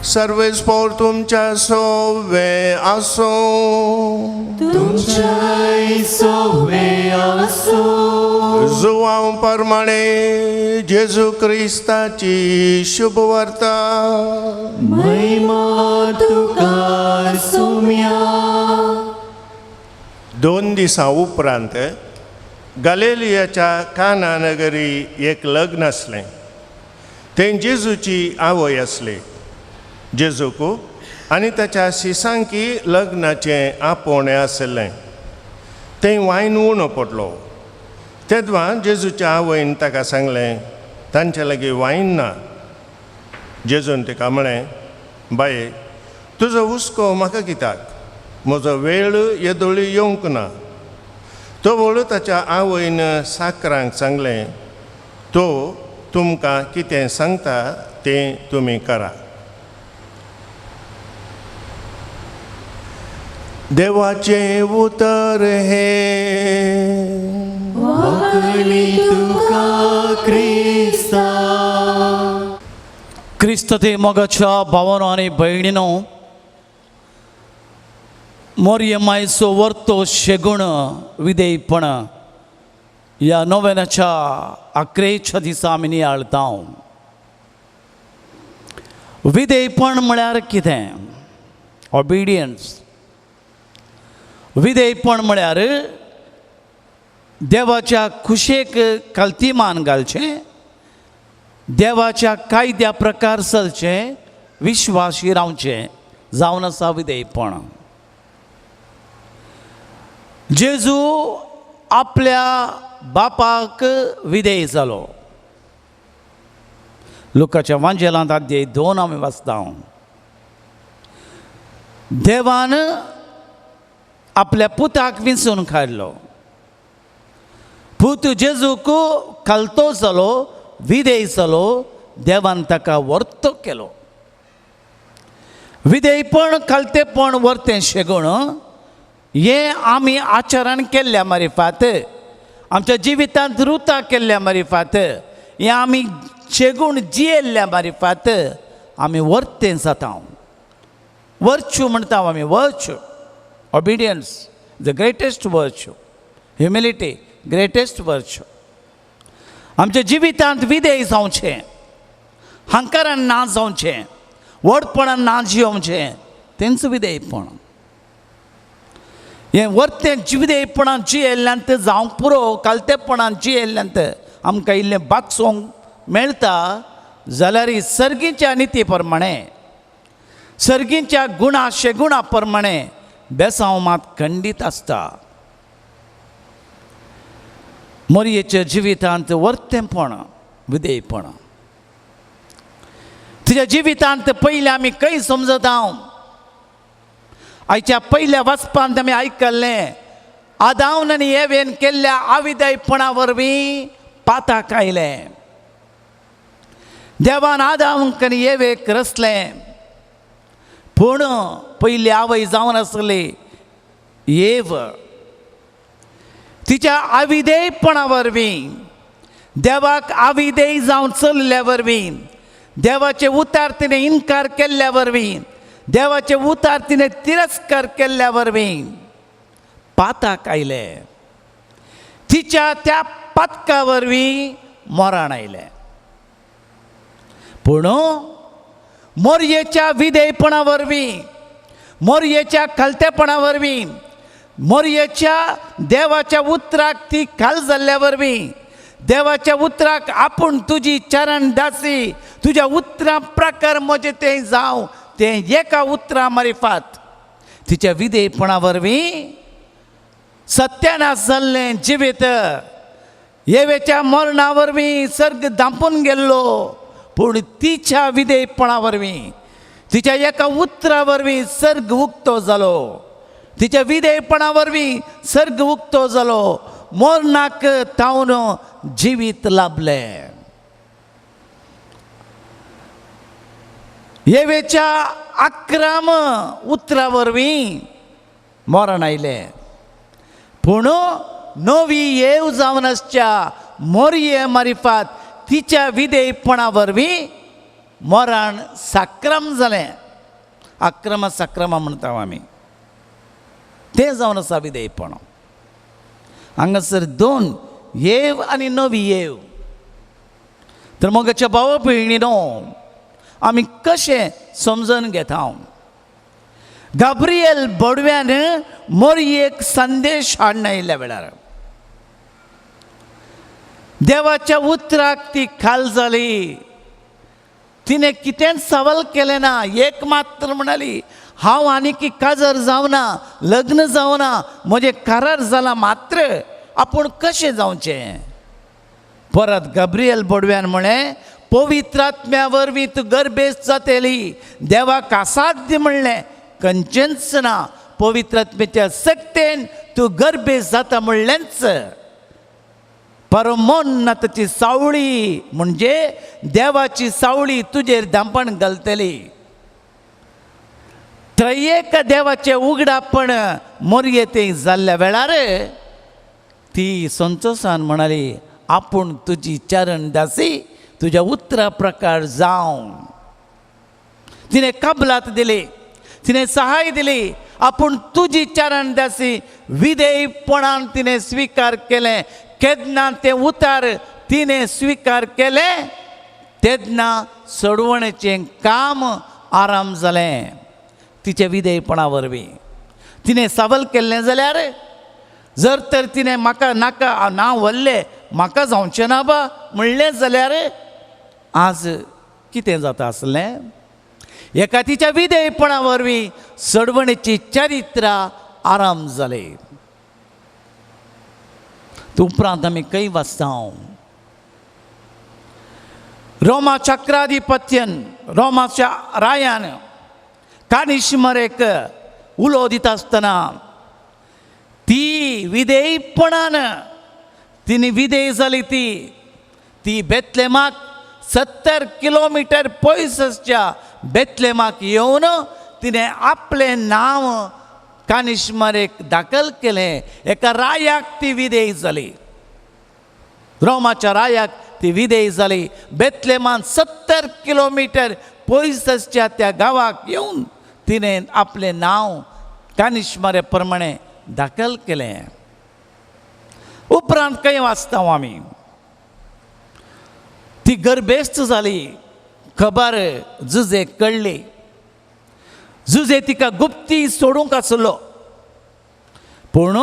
[SPEAKER 1] सर्वेस्पोर तुमच्या सोवे आसो.
[SPEAKER 6] तुमच्या सोवे आसो.
[SPEAKER 1] जुवांव परमाणे जेजू क्रिस्ताची शुभ वार्ता.
[SPEAKER 6] महिमा तुका सोम्या.
[SPEAKER 1] 2 दिसां उपरांत गलिलियाच्या काना नगरी एक लग्न आसलें. थंय जेजूची आवय आसली. जेजूकू आनी ताच्या शिसांकी लग्नाचें आपोवणें आसलें. थंय वायन उणो पडलो. तेदवा जेजूच्या आवयन ताका सांगलें तांचे लागीं वायन ना. जेजून तिका म्हळें, बाये तुजो हुस्को म्हाका कित्याक? म्हजो वेळ येदोळी येवंक ना. तो वळू ताच्या आवयन साकरांक सांगलें, तो तुमकां कितें सांगता तें तुमी करा. देवाचे उतर हे.
[SPEAKER 6] वाकणी तुका क्रिस्ता.
[SPEAKER 2] क्रिस्त ते मोगाच्या भावानो आनी भयणीनो, मोरयमायचो वर्तो शेगूण विधेयपण ह्या नोवेनाच्या 11 दिसा आमी नियाळता. विधेयपण म्हळ्यार कितें? ऑबिडियन्स. विधेयपण म्हळ्यार देवाच्या खुशेक कल्तीमान घालचें, देवाच्या कायद्या प्रकार चलचें, विश्वासी रावचें जावन आसा विधेयपण. जेजू आपल्या बापाक विधेय जालो. लुकाच्या वांजेलांत अध्याय 2 आमी वाचता. देवान आपल्या पुताक विंचून काडलो. पूत जेजूक कलतो जालो, विधेय जालो, देवान ताका वर्तो केलो. विधेयपण कलतेपण वर्तें शेगूण हें आमी आचरण केल्ल्या मारिफात, आमच्या जिवितांत रुतां केल्ल्या मारिफात, हें आमी शेगूण जियेल्ल्या मारिफात आमी वर्तें जाता. वर्च्यू म्हणटा आमी, virtue, obedience the greatest virtue, humility greatest virtue. आमच्या जिवितांत विधेय जावचें, हंकारान ना जावचें, व्हडपणान ना जियोवचें, तेंच विधेयपण. हें वर्तें विधेयपणान जियेल्ल्यांत जावंक पुरो कलतेपणान जियेल्ल्यांत आमकां इल्लें बागसोंक मेळटा जाल्यार ही सर्गीच्या निती प्रमाणे, सर्गीच्या गुणा शेगुणा प्रमाणे बेसांव मात खंडीत आसता. मोरयेच्या जिवितांत वर्तेंपण, विधेयपण. तुज्या जिवितांत पयलीं आमी खंय समजता. आयच्या पयल्या वचपांत आमी आयकल्लें, आदावन आनी एवेन केल्ल्या अविधेयपणा वरवीं पाताक आयलें. देवान आदावंक आनी एवेक रचलें, पूण पयली आवय जावन आसली एव, तिच्या अविधेयपणा वरवीं, देवाक अविधेय जावन चल्ल्या वरवीं, देवाचे उतार तिणें इन्कार केल्ल्या वरवीं, देवाचे उतार तिणें तिरस्कार केल्ल्या वरवीं पाताक आयलें. तिच्या त्या पातका वरवीं मरण आयलें. पूण मोरयेच्या विधेयपणा वरवीं, मोरयेच्या कलतेपणा वरवीं, मोरयेच्या देवाच्या उतराक ती खाल जाल्ल्या वरवीं, देवाच्या उतराक आपूण तुजी चरण दासी, तुज्या उतरां प्रकार म्हजें तें जावं, तें एका उतरा मारिफात तिच्या विधेयपणा वरवीं सत्यानाश जाल्लें जिवीत येवेच्या मरणा वरवीं सर्ग धांपून गेल्लो. पूण तिच्या विधेयपणा वरवीं, तिच्या एका उतरा वरवीं सर्ग उक्तो जालो. तिच्या विधेयपणा वरवीं सर्ग उक्तो जालो. मरणाक तावन जिवीत लाभलें. येवेच्या 11 उतरा वरवीं मरण आयलें. पूण नवी येव जावन आसच्या मोरये मारिफात तिच्या विधेयपणा वरवीं मरण साक्रम जालें. अक्रम साक्रम म्हणटा आमी, तें जावन आसा विधेयपण. हांगासर 2 येव आनी नवी येव. तर मोगाच्या भावा भयणीनो, आमी कशें समजून घेता. गाब्रिएल बडव्यान मोरयेक संदेश हाडून आयिल्ल्या वेळार देवाच्या उतराक ती खाल जाली. तिणें कितेंच सवाल केलें ना. एक मात्र म्हणाली, हांव आनीक काजर जावना, लग्न जावना, म्हजें करार जालां, मात्र आपूण कशें जावचें. परत गाब्रिएल बडव्यान म्हळें, पवित्र आत्म्या वरवीं तूं गर्भेस्त जातली. देवाक असाध्य म्हणलें, खंयचेंच ना. पवित्र आत्म्याच्या सक्तेन तूं गर्भेस्त जाता म्हणलेंच. परमोन्नताची सावळी म्हणजे देवाची सावळी तुजेर धांपण घालतली. त्रयेक देवाचें उगडापण मोरयेते जाल्ल्या वेळार ती संतोशान म्हणाली, आपूण तुजी चरण दासी, तुज्या उतरा प्रकार जावं. तिणें कबलात दिली, तिणें सहाय दिली. आपूण तुजी चरण दासी विधेयपणान तिणें स्वीकार केलें. केदना तें उतार तिणें स्वीकार केलें, तेदना सोडवणेचें काम आराम जालें तिच्या विधेयपणा वरवीं. तिणें सवाल केल्लें जाल्यार जर तर तिणें म्हाका नाका नांव व्हरलें म्हाका जावचें ना बा म्हणलें जाल्यार आज कितें जाता आसलें. एका तिच्या विधेयपणा वरवीं सडवणेची चारित्रा आराम जाले. उपरांत आमी खंय वाचता रोमा चक्राधिपत्यान रोमाच्या रायान कानिशमरेक उलो दिता आसतना ती विधेयपणान तिने विधेय जाली ती बेतलेमाक 70 किलोमीटर पयसच्या बेतलेमाक येवन तिने आपलें नांव कानिशमरेक दाखल केलें. एका रायाक ती विधेय जाली. रोमाच्या रायाक ती विधेय जाली. बेतलेमान 70 किलोमीटर पयसच्या त्या गांवाक येवन तिने आपलें नांव कानिशमरे प्रमाणे दाखल केलें. उपरांत खंय वाचता आमी ती गर्भेस्त जाली. खबर जुजेक कळ्ळी. जुजे तिका गुप्ती सोडूंक आसलो पूण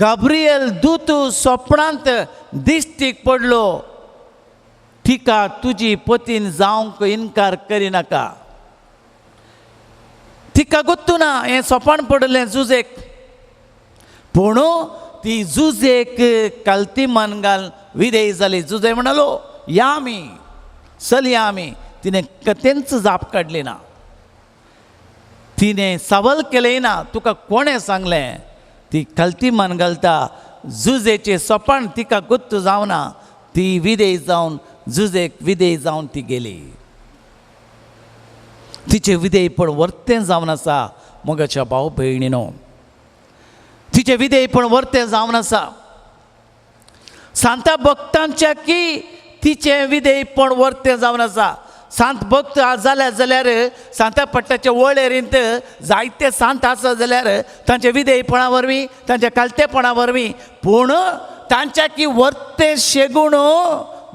[SPEAKER 2] गाब्रियल दूत स्वप्नांत दिश्टीक पडलो तिका तुजी पतीन जावंक इन्कार करिनाका. तिका गुत्तू ना हें स्वप्न पडलें जुजेक पूण ती जुजेक काल्ती मन घाल विधेय जाली. जुजे म्हणलो या आमी चलया आमी. तिणें कथेंच जाप काडली ना. तिने सवाल केलें ना तुका कोणें सांगलें. ती खालती मन घालता. जुजेचें स्वप्न तिका गुत्त जावना. ती विधेय जावन जुजेक विधेय जावन ती गेली. तिचें विधेयपण वर्तें जावन आसा मोगाच्या भाव भयणीनो. तिचें विधेयपण वर्तें जावन आसा. सांता भक्तांच्या की तिचें विधेयपण वर्तें जावन आसा. सांत भक्त जाल्यार सांता पट्टाच्या वळेरींत जायते सांत आसा जाल्यार तांच्या विधेयपणा वरवीं तांच्या कालतेपणा वरवीं पूण तांच्या की वर्तें शेगूण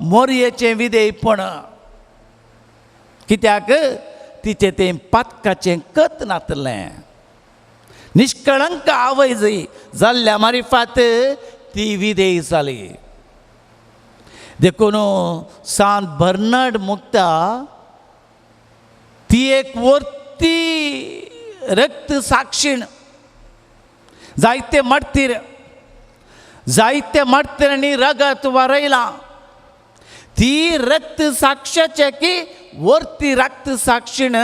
[SPEAKER 2] मोरयेचें विधेयपण. कित्याक तिचें तें पातकाचें कत नातलें. निश्कळंक आवय जाल्ल्या मारिफात ती विधेय जाली. देखून सांत बर्नार्ड मुक्ता ती एक वर्ती रक्त साक्षीण. जायते मार्तीरांनी रगत वारयलां. ती रक्त साक्षाचे की वर्ती रक्त साक्षीण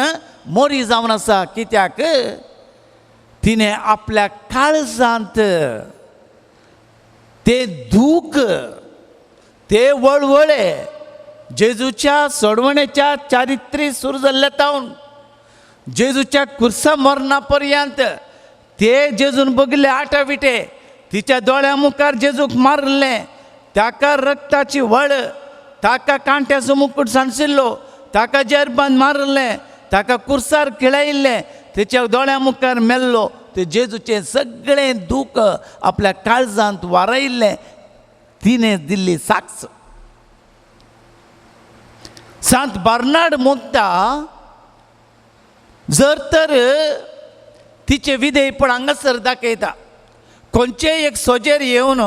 [SPEAKER 2] मोरी जावन आसा. कित्याक तिने आपल्या काळजांत ते दूख ते वळवळे जेजूच्या सोडवणेच्या चारित्री सुरू जाल्ल्या तावन जेजूच्या कुर्सा मरणा पर्यंत ते जेजून बघिल्ले आटाविटे. तिच्या दोळ्या मुखार जेजूक मारले. ताका रक्ताची वळ. ताका कांट्याचो मुकुट सांडशिल्लो. ताका जेरबांद मारले. ताका कुर्सार खिळायिल्ले. तिच्या दोळ्या मुखार मेल्लो. ते जेजूचें सगळें दूख आपल्या काळजांत वारयिल्लें तिने दिल्ली साक्ष. सांत बर्नार्ड मुक्ता जर तर तिचे विधेयपण हांगासर दाखयता. खंयचेय एक सोजेर येवन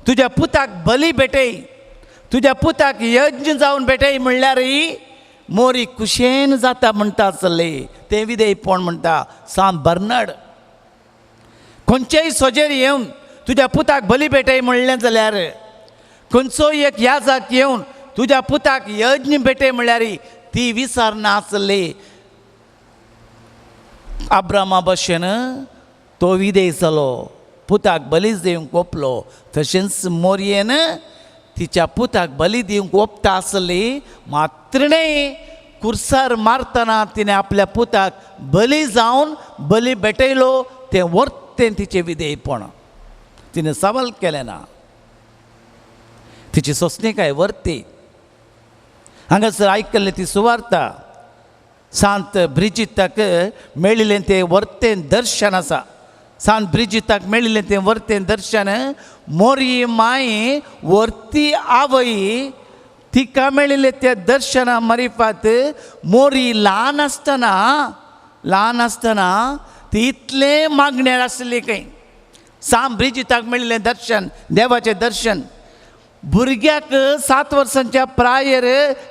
[SPEAKER 2] तुज्या पुताक बली भेटय तुज्या पुताक यज्ञ जावन भेटय म्हणल्यार मोरी कुशेन जाता म्हणटा आसले. तें विधेयपण म्हणटा सांत बर्नार्ड. खंयचेय सोजेर येवन तुज्या पुताक बली भेटय म्हणलें जाल्यार खंयचोय एक याजक येवन तुज्या पुताक यज्ञ भेटय म्हणल्यार ती विसरना आसली. अब्रामा भशेन तो विधेय जालो. पुताक बली दिवंक ओपलो. तशेंच मोरयेन तिच्या पुताक बली दिवंक ओपता आसली. मात्रणें कुर्सार मारतना तिणें आपल्या पुताक बली जावन बली भेटयलो. तें वर्तें तिचें विधेयपण. तिने सवाल केलें ना. तिची सोंसणीकाय वर्ती. हांगासर आयकल्लें ती सुवार्ता सांत ब्रिजिताक मेळिल्लें तें वर्तें दर्शन आसा. सांत ब्रिजिताक मेळिल्लें तें वर्तें दर्शन मोरी माई वर्ती आवय तिका मेळिल्लें त्या दर्शना मारिफात मोरी ल्हान आसतना ती इतले मागण्यार आसली खंय. साम ब्रिजिताक मेळिल्लें दर्शन, देवाचें दर्शन. भुरग्याक 7 वर्सांच्या प्रायर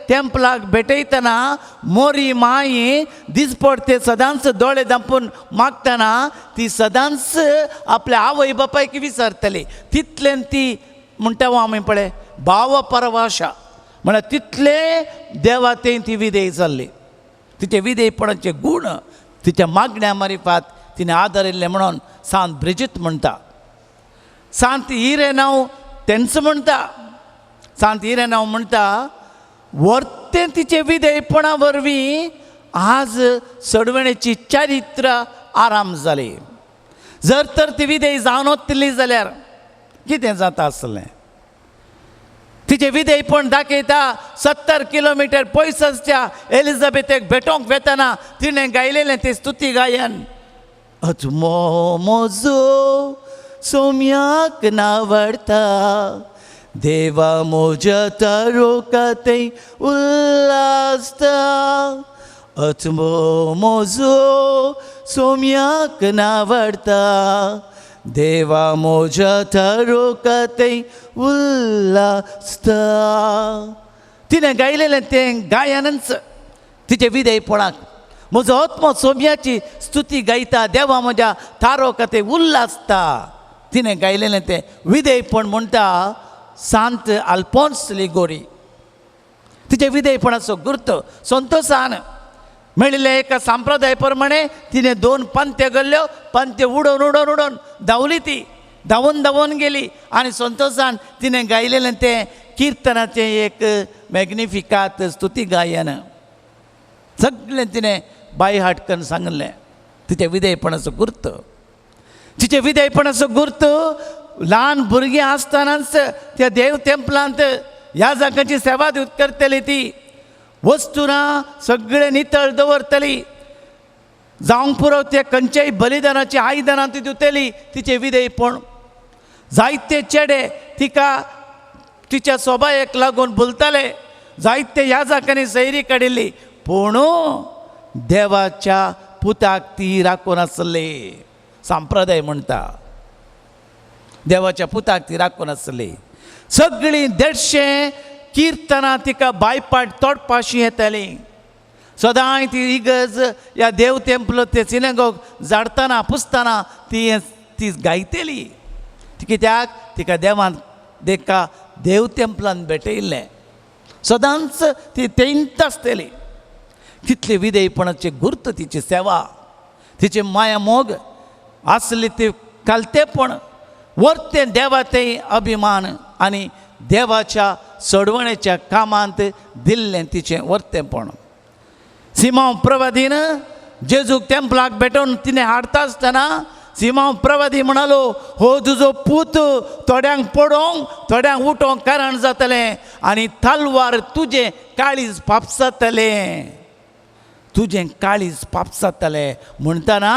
[SPEAKER 2] टेंपलाक भेटयतना मोरी माई दिसपट ते सदांच दोळे धांपून मागतना ती सदांच आपल्या आवय बापायक विसरतली. तितल्यान ती म्हणटा आमी पळय भाव परवाशा म्हळ्यार तितले देवा ते ती विधेय जाल्ली. तिचे विधेयपणाचे गूण तिच्या मागण्या मारिफात तिने आदारिल्ले म्हणून सांत ब्रिजीत म्हणटा. सांत इरेनांव तेंच म्हणटा. सांत इरेनांव म्हणटा वर्तें तिचे विधेयपणा वरवीं आज सडवणेची चारित्र आराम जाली. जर तर ती विधेय जावन वतली जाल्यार कितें जाता आसलें. तिचे विधेयपण दाखयता 70 किलोमीटर पयसच्या एलिझाबेथेक भेटोंक वेतना तिणें गायलेलें तें स्तुती गायन. अजमो म्हजो सोम्याक नावडटा, देवा म्हज्या तारोकातें उल्लासता. अजमो म्हजो सोम्याक नावडटा, देवा म्हज्या तारोकातें उल्लासता. तिणें गायलेलें तें गायनच तिचे विधेयपणाक. म्हजो आत्मो सोम्याची स्तुती गायता, देवा म्हज्या तारोकातें उल्लासता. तिणें गायलेलें तें विधेयपण म्हणटा सांत आल्फोन्स लिगोरी. तिचे विधेयपणाचो गुर्त संतोसान मेळिल्ले एका संप्रदाय प्रमाणे तिणें 2 पंत्यो गेल्ल्यो. पंत्यो उडोवन उडोवन उडोवन धांवली. ती धांवून धांवून गेली आनी संतोषान तिणें गायलेलें तें किर्तनाचें एक मॅग्निफिकात स्तुती गायन सगळें तिणें बाय हार्ट करून सांगलें. तिचे विधेयपणाचो गुर्त. तिचे विधेयपणाचो गुर्त ल्हान भुरगीं आसतनाच त्या देव टेंपलांत ह्या जागांची सेवा करतली. ती वस्तुरां सगळे नितळ दवरतली. जावंक पुरो ते खंयच्याय बलिदानाची आयदनां ती दितली. तिचे विधेयपण. जायते चेडे तिका तिच्या स्वभावाक लागून भुलताले. जायते ह्या जागांनी सैरी काडिल्ली. पूण देवाच्या पुताक ती राखून आसली. संप्रदाय म्हणटा देवाच्या पुताक ती राखून आसली. सगळीं 150 किर्तनां तिका बायपाट तोडपाशी येताली. सदांय ती इगज ह्या देव टेंपल ते सिनेगोग झाडतना पुसतना ती गायतेली. कित्याक तिका देवान देका देव टेंपलान भेटयिल्लें. सदांच ती तेंत आसतली. कितले विधेयपणाचे गुर्त तिची सेवा, तिचे माया मोग आसली ती कालतेपण, वर्तें देवातें अभिमान आनी देवाच्या सडवणेच्या कामांत दिल्लें तिचें वर्तेपण. सिमांव प्रवादीन जेजूक टेंपलाक भेटोवन तिणें हाडटा आसतना सिमांव प्रवादी म्हणलो, हो तुजो पूत थोड्यांक पडोवंक थोड्यांक उठोवंक कारण जातलें आनी तलवार तुजें काळीज पापसातलें. तुजें काळीज पापसातलें म्हणटना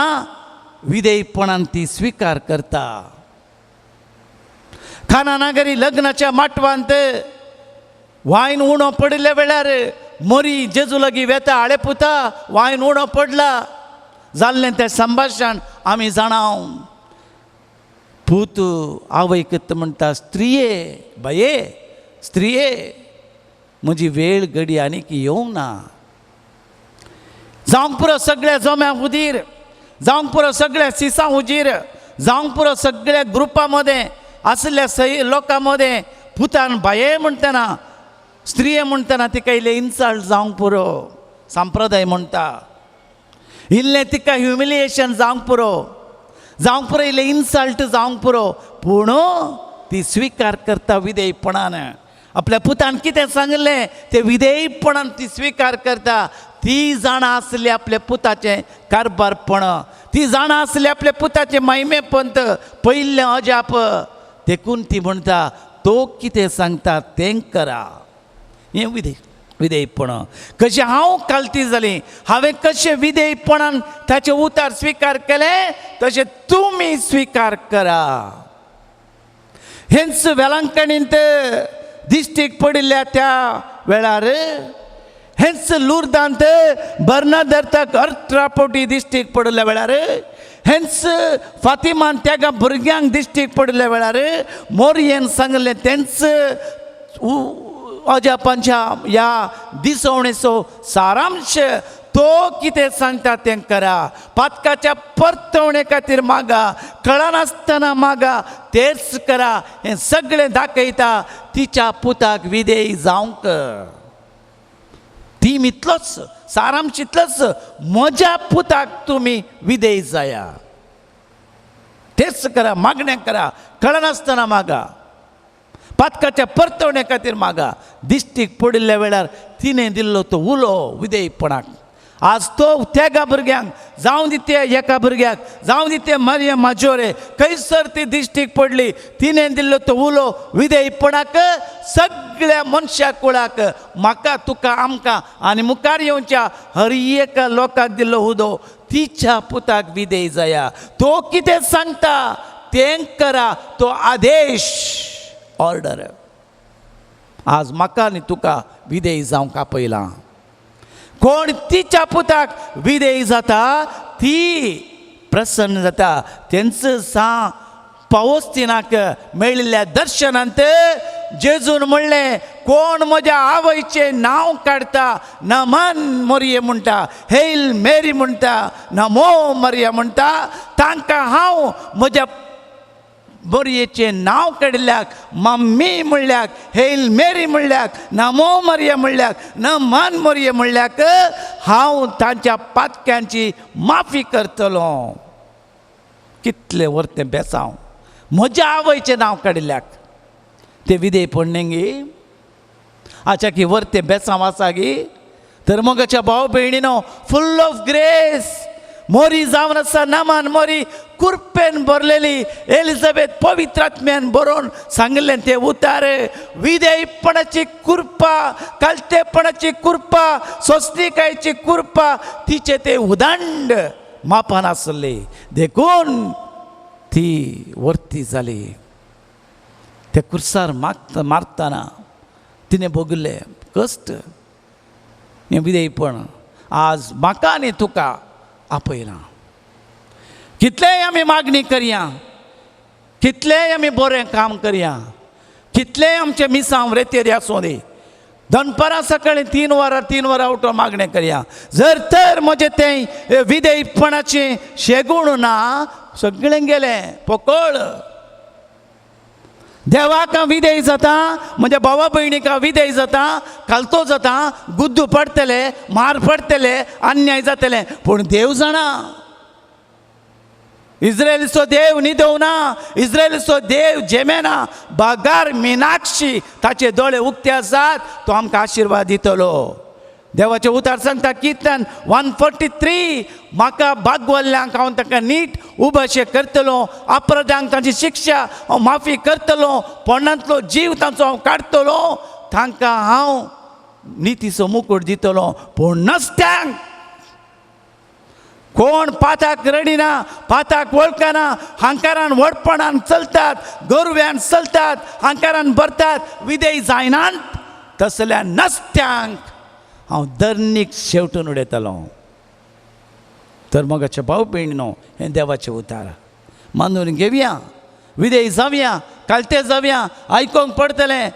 [SPEAKER 2] विधेयपणान ती स्विकार करता. खानानागरी लग्नाच्या माटवांत वायन उणो पडिल्ल्या वेळार मोरी जेजू लागीं वेता आळे पुता वायन उणो पडला. जाल्लें तें संभाशण आमी जाणाव. पूत आवयक म्हणटा, स्त्रिये बाये स्त्रिये म्हजी वेळ घडी आनीक येवंक ना. जावंक पुरो सगळ्या जोम्या उदीर, जावंक पुरो सगळ्या सिसां उजीर, जावंक पुरो सगळ्या ग्रुपा मदें आसल्या लोकां मदें पुतान बाये म्हणटना स्त्रिये म्हणटना तिका इल्लें इन्सल्ट जावंक पुरो. संप्रदाय म्हणटा इल्लें तिका ह्युमिलिएशन जावंक पुरो, जावंक पुरो इल्लें इन्सल्ट जावंक पुरो. पूण ती स्विकार करता विधेयपणान. आपल्या पुतान कितें सांगलें तें विधेयपणान ती स्विकार करता. ती जाणा आसली आपल्या पुताचें कारबारपण, ती जाणा आसली आपल्या पुताचें महिमेपंत पयिल्लें अजाप. देखून ती म्हणटा तो कितें सांगता तें करा. हें विधेयपण. कशें हांव कालती जाली, हांवें कशें विधेयपणान ताचें उतार स्विकार केलें तशें तुमी स्विकार करा. हेंच वेलांकणींत दिश्टीक पडिल्ल्या त्या वेळार, हेंच लुर्दांत बर्नादर्ताक 18 फावटी दिश्टीक पडिल्ल्या वेळार हेंच फातिमान त्या भुरग्यांक दिश्टीक पडले वेळार मोरयेन सांगलें तेंच अजा पंचा ह्या दिसवणेचो सारांश तो कितें सांगता तें करा पातकाच्या परतवणे खातीर मागा कळनासतना मागा तेच करा हें सगळें दाखयता तिच्या पुताक विधेय जावंक थीम इतलोच सारांश इतलोच म्हज्या पुताक तुमी विधेय जाया तेच करा मागणें करा कळनासतना मागा पातकाच्या परतवणे खातीर मागा दिश्टीक पडिल्ल्या वेळार तिणें दिल्लो तो उलो विधेयपणाक आज तो त्या भुरग्यांक जावं दिते एका भुरग्याक जावं दिते मारिया माजोरे खंयसर ती दिश्टीक पडली तिणें दिल्लो तो उलो विधेयपणाक सगळ्या मनशा कुळाक म्हाका तुका आमकां आनी मुखार येवच्या हर एका लोकांक दिल्लो उदो तिच्या पुताक विधेय जाया तो कितें सांगता तें करा तो आदेश ऑर्डर आज म्हाका आनी तुका विधेय जावंक आपयलां कोण तिच्या पुताक विधेय जाता ती प्रसन्न जाता तेंच पावोस्तिनाक मेळिल्ल्या दर्शनांत जेजून म्हणलें कोण म्हज्या आवयचें नांव काडटा नमन मोरये म्हणटा हेल मेरी म्हणटा नमो मरिया म्हणटा तांकां हांव म्हज्या मोरयेचें नांव काडिल्ल्याक मम्मी म्हणल्याक हेल मेरी म्हणल्याक नमो मरिया म्हणल्याक नमन मोरये म्हणल्याक हांव तांच्या पातक्यांची माफी करतलो कितलें वर्तें बेसांव म्हज्या आवयचें नांव काडिल्ल्याक ते विधेय पडणेंगी आच्या की वर्तें बेसांव आसा गी तर मोगाच्या भाव भयणीनो फुल ऑफ ग्रेस मोरी जावन आसा नमन मोरी कुर्पेन बरलेली एलिझाबेथ पवित्रात्म्यान बरोवन सांगलें तें उतार विधेयपणाची कुर्पा कालतेपणाची कुर्पा सोंसणीकायेची कुर्पा तिचे ते उदंड मापान आसले देखून ती वर्ती जाली ते कुर्सार मारतना तिणें भोगले कश्ट हें विधेयपण आज म्हाका आनी तुका आपयलां कितलेंय आमी मागणी करया कितलेंय आमी बरें काम करया कितलेंय आमचे मिसांव रेतेर आसूं दी दनपारां सकाळीं 3 वरां उठोन मागणें करया जर तर म्हजें तें विधेयपणाचें शेगूण ना सगळें गेलें पोकळ देवाक विधेय जाता म्हणजे भावा भयणीक विधेय जाता कालतो जाता गुद्दू पडटले मार पडटले अन्याय जातले पूण देव जाणा इस्रायलीचो देव न्हिदव ना इस्रायलीचो देव जेमेना बागार मिनाक्षी ताचे दोळे उक्ते आसात तो आमकां आशिर्वाद दितलो देवाचे उतार सांगता किर्तन 143 म्हाका भागवल्ल्यांक हांव ताका नीट उबशे करतलो अपराधांक तांची शिक्षा हांव माफी करतलो पोरणांतलो जीव तांचो हांव काडटलो तांकां हांव नितीचो मुकुट दितलो पूण नसत्यांक कोण पाताक रडिना पाताक वळखना हांकारान वडपणान चलतात गोरव्यान चलतात हांकारान भरतात विधेय जायनात तसल्या नसत्यांक हांव दर्नीक शेवटून उडयतलो तर मोगाचे भाव भयणीनो हें देवाचें उतार मानून घेवया विधेय जावया कालते जावया आयकोंक पडटलें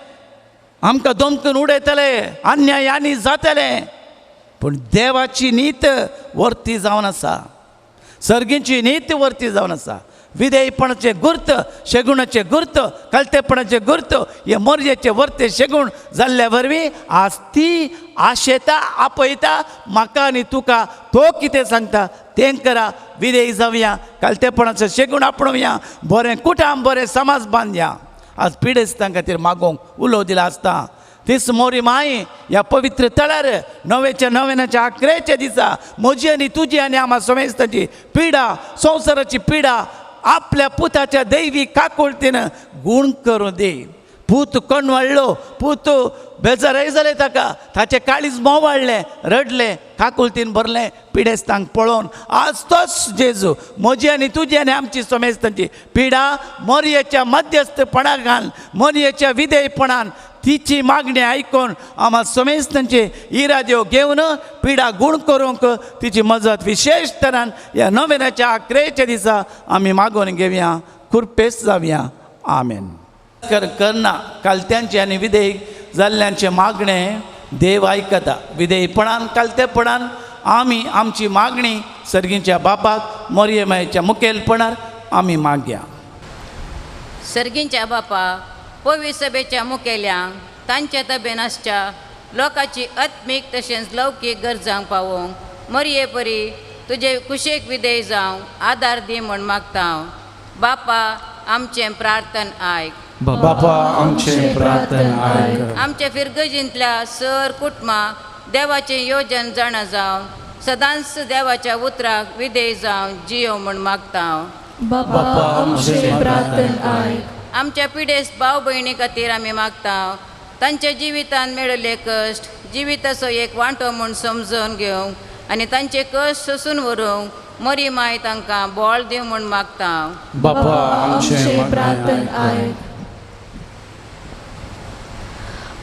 [SPEAKER 2] आमकां दमकून उडयतले अन्याय आनी जातले पूण देवाची नीत वर्ती जावन आसा सर्गींची नीत वर्ती जावन आसा विधेयपणाचे गुर्त शेगुणाचे गुर्त कलतेपणाचे गुर्त हे मोरयेचे वर्ते शेगूण जाल्ल्या वरवीं आज ती आशेता आपयता म्हाका आनी तुका तो कितें सांगता तें करा विधेय जावया कलतेपणाचो शेगूण आपणुया बरें कुटाम बरें समाज बांदया आज पिडेस्तां खातीर मागोवंक उलो दिला आसता तीच मोरी माय ह्या पवित्र तळार नवेच्या नव्यानाच्या 11 दिसा म्हजी आनी तुजी आनी आम्हा समेस्ताची पिडा संवसाराची पिडा आपल्या पुताच्या दैवी काकुळतीन गूण करूं दी पूत कणवळ्ळो पूत बेजारय जालें ताका ताचें काळीज मोवाळ्ळें रडलें काकुळतीन भरलें पिडेस्तांक पळोवन आज तोच जेजू म्हजी आनी तुजी आनी आमची समेस्तांची पिडा मोरयेच्या मध्यस्थपणाक घाल मोरयेच्या विधेयपणान तिची मागणी ऐकून आम्हा समेस्तांचे इराद्यो घेवन पिडा गुण करूंक तिची मजत विशेष तरान ह्या नोवेनाच्या अकरेच्या दिसा आमी मागून घेवया खुरपेस जावया आमेन. करना कालत्यांचे आनी विधेयक जाल्ल्यांचे मागणे देव आयकता. विधेयपणान कालतेपणान आमी आमची मागणी सर्गींच्या बापाक मोरयेमायेच्या मुखेलपणान आमी मागया.
[SPEAKER 7] सर्गींच्या बापा पवित्र सभेच्या मुखेल्यांक तांच्या तबेन आसच्या लोकांची आत्मीक तशेंच लौकीक गरजांक पावोवंक मरये परी तुजे कुशेक विधेय जावं आदार दी म्हूण मागता हांव. बापा आमचें प्रार्थन आयक.
[SPEAKER 2] बापा आमचें प्रार्थन आयक.
[SPEAKER 7] आमच्या फिरगजींतल्या सर कुटुंबां देवाचें येवजण जाणा जावन सदांच देवाच्या उतराक विधेय जावन जियो म्हूण मागता हांव.
[SPEAKER 4] बापा आमचे प्रार्थन आयक.
[SPEAKER 7] आमच्या पिडेस्त भाव भयणी खातीर आमी मागता तांच्या जिवितान मेळिल्ले कश्ट जिविताचो एक वांटो म्हूण समजून घेवंक आनी तांचे कश्ट सोंसून व्हरूंक मरी माय तांकां बोळ दिव म्हूण मागता.
[SPEAKER 4] बापा आमचे प्रार्थन आयक.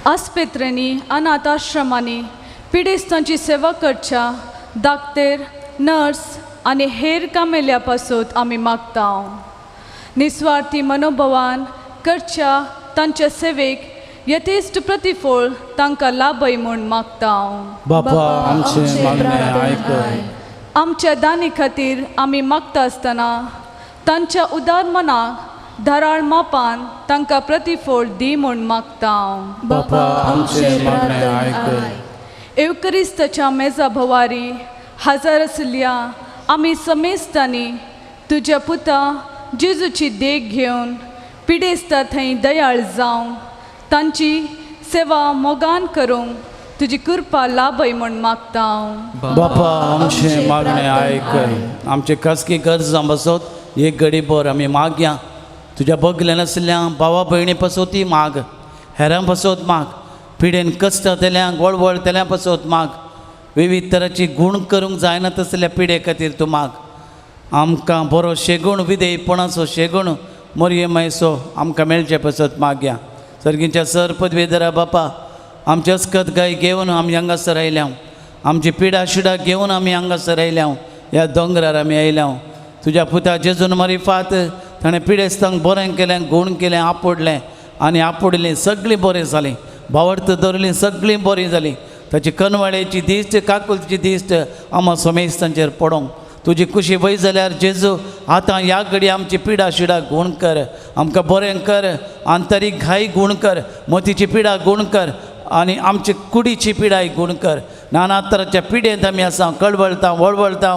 [SPEAKER 4] आस्पत्रेनी अनाथाश्रमांनी पिडेस्तांची सेवा करच्या दाक्तेर नर्स आनी हेर कामेल्या पासून आमी मागता. निस्वार्थी मनोभावान करच्या तांच्या सेवेक यथेस्ट प्रतिफळ तांकां लाभय म्हूण मागता.
[SPEAKER 2] बापा आमचे मागणे आयक.
[SPEAKER 4] आमच्या दानी खातीर आमी मागता आसतना तांच्या उदार मनाक धाराळ मापान तांकां प्रतिफळ दी म्हूण मागता.
[SPEAKER 2] बापा आमचे मागणे आयक.
[SPEAKER 4] एवकरिस्ताच्या मेजा भोवारी हाजार आसल्या आमी समेस्तांनी तुज्या पुता जेजूची देख घेवन पिडेस्ता थंय दयाळ जावं तांची सेवा मोगान करूंक तुजी कृपा लाभय म्हूण मागता.
[SPEAKER 2] बापा आमचे मागणे आयक. आमचे खासगी गरजां बसत एक घडी भर आमी मागया. तुज्या बगल्या नासल्या भावा भयणी पासून ती माग. हेरां पासून माग. पिडेन कश्ट तेल्यांक वळवळ तेल्या पासून माग. विविध तरांची गूण करूंक जायना तसल्या पिडे खातीर तूं माग. आमकां बरो शेगूण विधेयपणाचो शेगूण मोरये मायसो आमकां मेळचे पासत मागया. सर्गींच्या सर पदवेदरा बापा आमचे अस्कत गाय घेवन आमी हांगासर आयल्या. आमची पिडा शिडा घेवन आमी हांगासर आयल्या. ह्या दोंगरार आमी आयल्या. तुज्या पुता जेजून मारिफात ताणें पिडेस्तांक बरें केलें गूण केलें आपोडलें आनी आपोडलें सगळीं बरें जालीं. भावर्त धरलीं सगळीं बरीं जालीं. ताची कनवाळेची दिश्ट काकुलची दिश्ट आमा समेस्तांचेर पडोंक तुजी खुशी वय जाल्यार जेजू आतां ह्या घडी आमची पिडा शिडा गूण कर. आमकां बरें कर. आंतरीक घाय गूण कर. मोतीची पिडा गूण कर आनी आमची कुडीची पिडाय गूण कर. नाना तरांच्या पिडेंत आमी आसा कळवळटा वळवळटा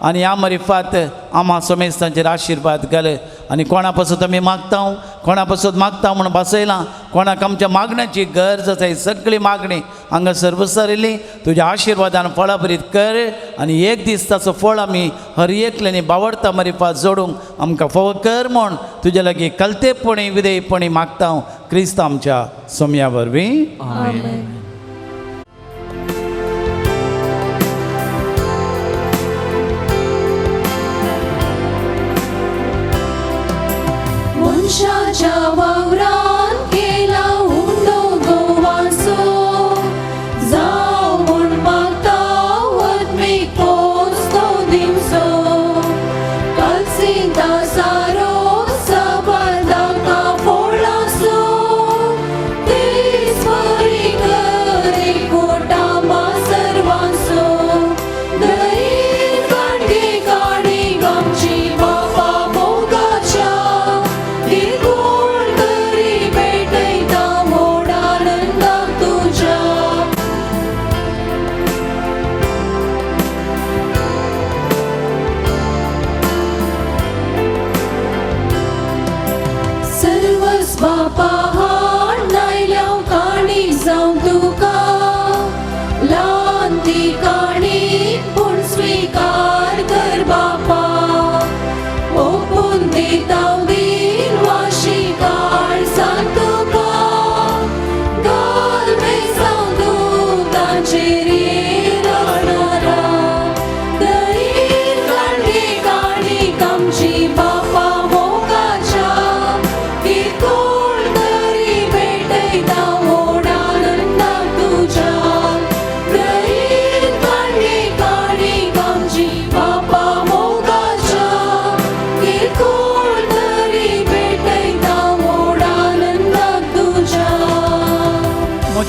[SPEAKER 2] आनी ह्या मारिफात आमा समेस्तांचेर आशिर्वाद घाल. आनी कोणा पासून आमी मागता कोणा पासून मागता म्हूण बसयलां. कोणाक आमच्या मागण्याची गरज आसा ही सगळी मागणी हांगासर विसरिल्ली तुज्या आशिर्वादान फळां बरीत कर आनी एक दीस ताचो फळ आमी हर एकल्यानी बावडता मारिफात जोडूंक आमकां फोव कर म्हूण तुजे लागीं कलतेपणी विधेयपणी मागता क्रिस्त आमच्या सोम्या वरवीं.
[SPEAKER 4] आमेन. मनशाच्या वावरान केला हुंडो गोवाचो जावं म्हूण मागता वतमीक पोचतो दिवचो. कलसिता सारो साबार दाका फोडलासो तीच बरी कर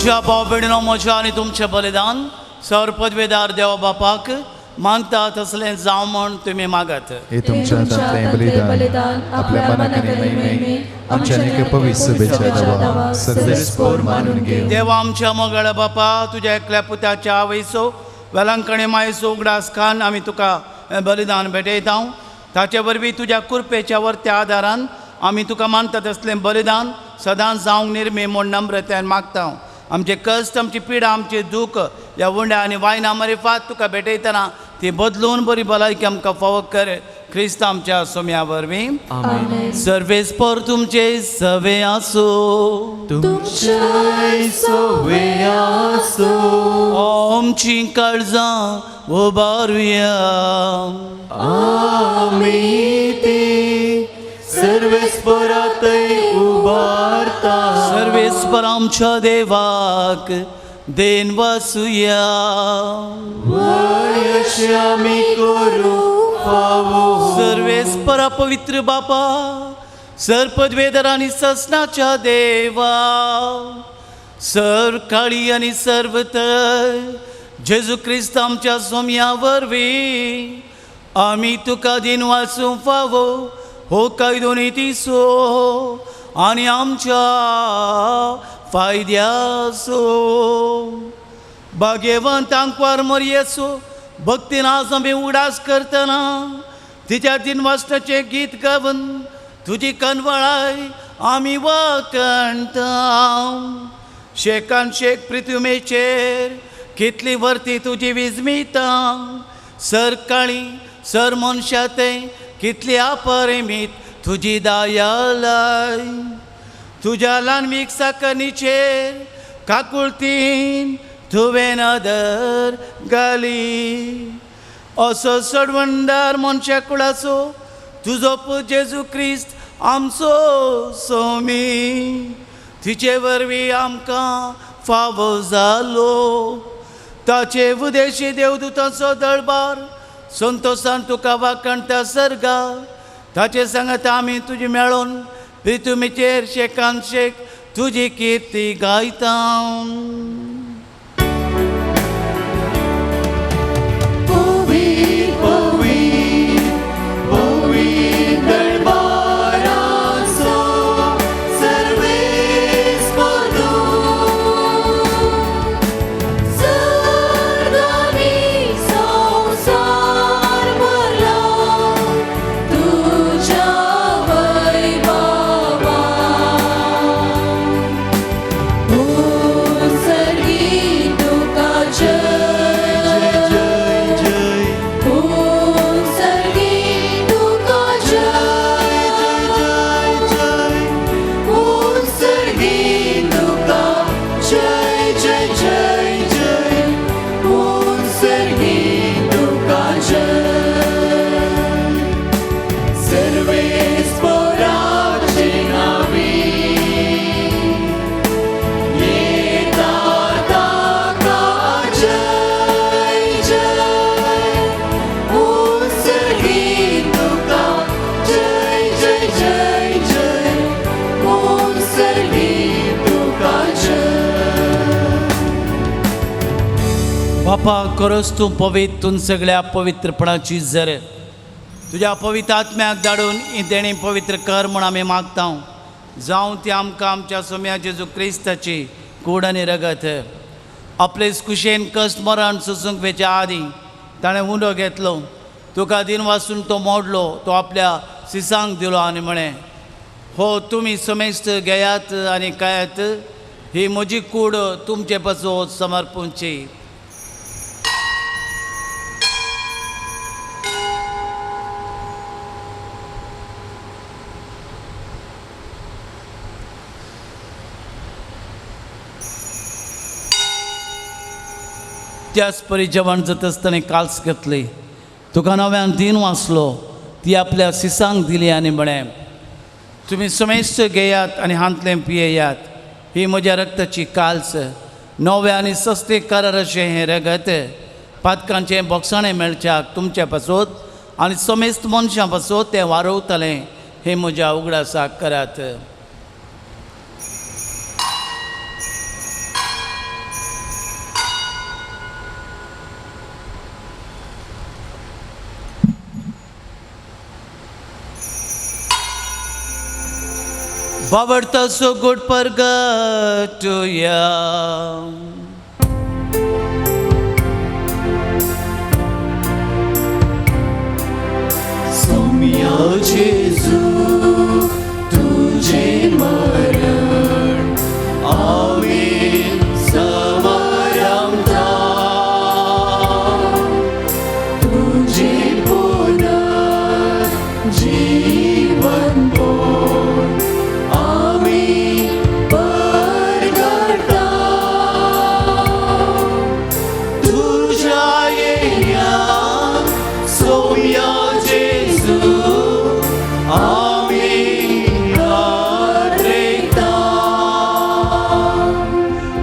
[SPEAKER 2] तुमच्या भाव भयणीनो म्हज्या आनी तुमचें बलिदान सर्वपदवेदार देवा बापाक मागता तसलें जावं म्हण तुमी मागात.
[SPEAKER 8] हे तुमच्या हातांतलें बलिदान आपल्या मनाक आनी महिमे आमच्या आनीक पवित्र सभेच्या नांवान सर्वेस्पर मानून घेव.
[SPEAKER 2] देवा आमच्या मोगळ्या बापा तुज्या एकल्या पुताच्या आवयचो वेलांकणी मायेचो उगडास खान आमी तुका बलिदान भेटयता. ताचे वरवीं तुज्या कुरपेच्या वर्त्या आदारान आमी तुका मानता तसलें बलिदान सदांच जावंक निर्मे म्हूण नम्रतायेन मागता. आमचे कश्ट आमची पिडा आमचे दूख ह्या उंड्या आनी वायना मरेफात तुका भेटयतना ती बदलून बरी भलायकी आमकां फावो कर. क्रिस्त आमच्या सोम्या वरवीं सर्वेस्पर तुमचे सवे आसो.
[SPEAKER 6] तुमचे सवे आसो.
[SPEAKER 2] आमची काळजां उबारुया.
[SPEAKER 6] आमी ती सर्वेस्परांतय उबारता.
[SPEAKER 2] सर्वेस्पर आमच्या देवाक देन वासुया.
[SPEAKER 6] वयश आमी करू फावो.
[SPEAKER 2] सर्वेस्परा पवित्र बापा सर्पद्वेदर आनी ससनाच्या देवा सर्व काळी आनी सर्वतर जेजू क्रिस्त आमच्या सोम्या वरवीं आमी तुका दिन वाचूंक फावो हो कायदो नितीसो आनी आमच्या फायद्याचो. भाग्यवंतांक वार मरयेचो भक्तीन आज आमी उडास करतना तिच्या दिन वाचनाचें गीत गावन तुजी कनवळाय आमी वखणटा. शेकान शेक पृथ्वीमेचेर कितली वर्ती तुजी विजमिता. सर काळी सर मनशाते कितली अपरिमीत तुजी दयालाय. तुज्या ल्हानवीक साकणीचेर काकुळतीन तुवें नदर घाली. असो सडवंडार मनशा कुळाचो तुजो पूत जेजू क्रिस्त आमचो सोमी तिचे वरवीं आमकां फावो जालो. ताचे उदेशी देवदूतांचो दळबार संतोशान तुका वाखणटा सर्गा. ताचे सांगत आमी तुजी मेळोन पृथ्वीचेर शेकान शेक तुजी किर्ती गायता. बापा खरोच तूं पवित्र तूं सगळ्या पवित्रपणाची जर तुज्या पवित्र आत्म्याक धाडून ही देणी पवित्र कर म्हूण आमी मागता. जावं ती आमकां आमच्या सोम्या जेजू क्रिस्ताची कूड आनी रगत आपले कुशेन कश्ट मरण सुसूंक वेच्या आदीं ताणें उंडो घेतलो. तुका दिन वाचून तो मोडलो तो आपल्या सिसांक दिलो आनी म्हळें हो तुमी समेस्त घेयात आनी खायात. ही म्हजी कूड तुमचे पासो समर्पूंची. त्याच परी जेवण जाता आसतना काल्स घेतली. तुका नव्यान दिन वाचलो ती आपल्या सिसांक दिली आनी म्हळें तुमी समेस्त घेयात आनी हांतलें पियेयात. ही म्हज्या रक्ताची काल्स नवे आनी सस्ते करार अशें हें रगत पातकांचें बोगसाणें मेळच्याक तुमचे पासत आनी समेस्त मनशां पासत तें वारोवतलें हें म्हज्या उगडासाक करात. वावरता सो गुड परगटुया.
[SPEAKER 6] सौम्या जेजू तुझे मरण आम्ही समारंभा तुझे पुनर्जीवन बोल आम्ही परगटा तुझ्या येण्या सौम्या जेजू आम्ही आरेता.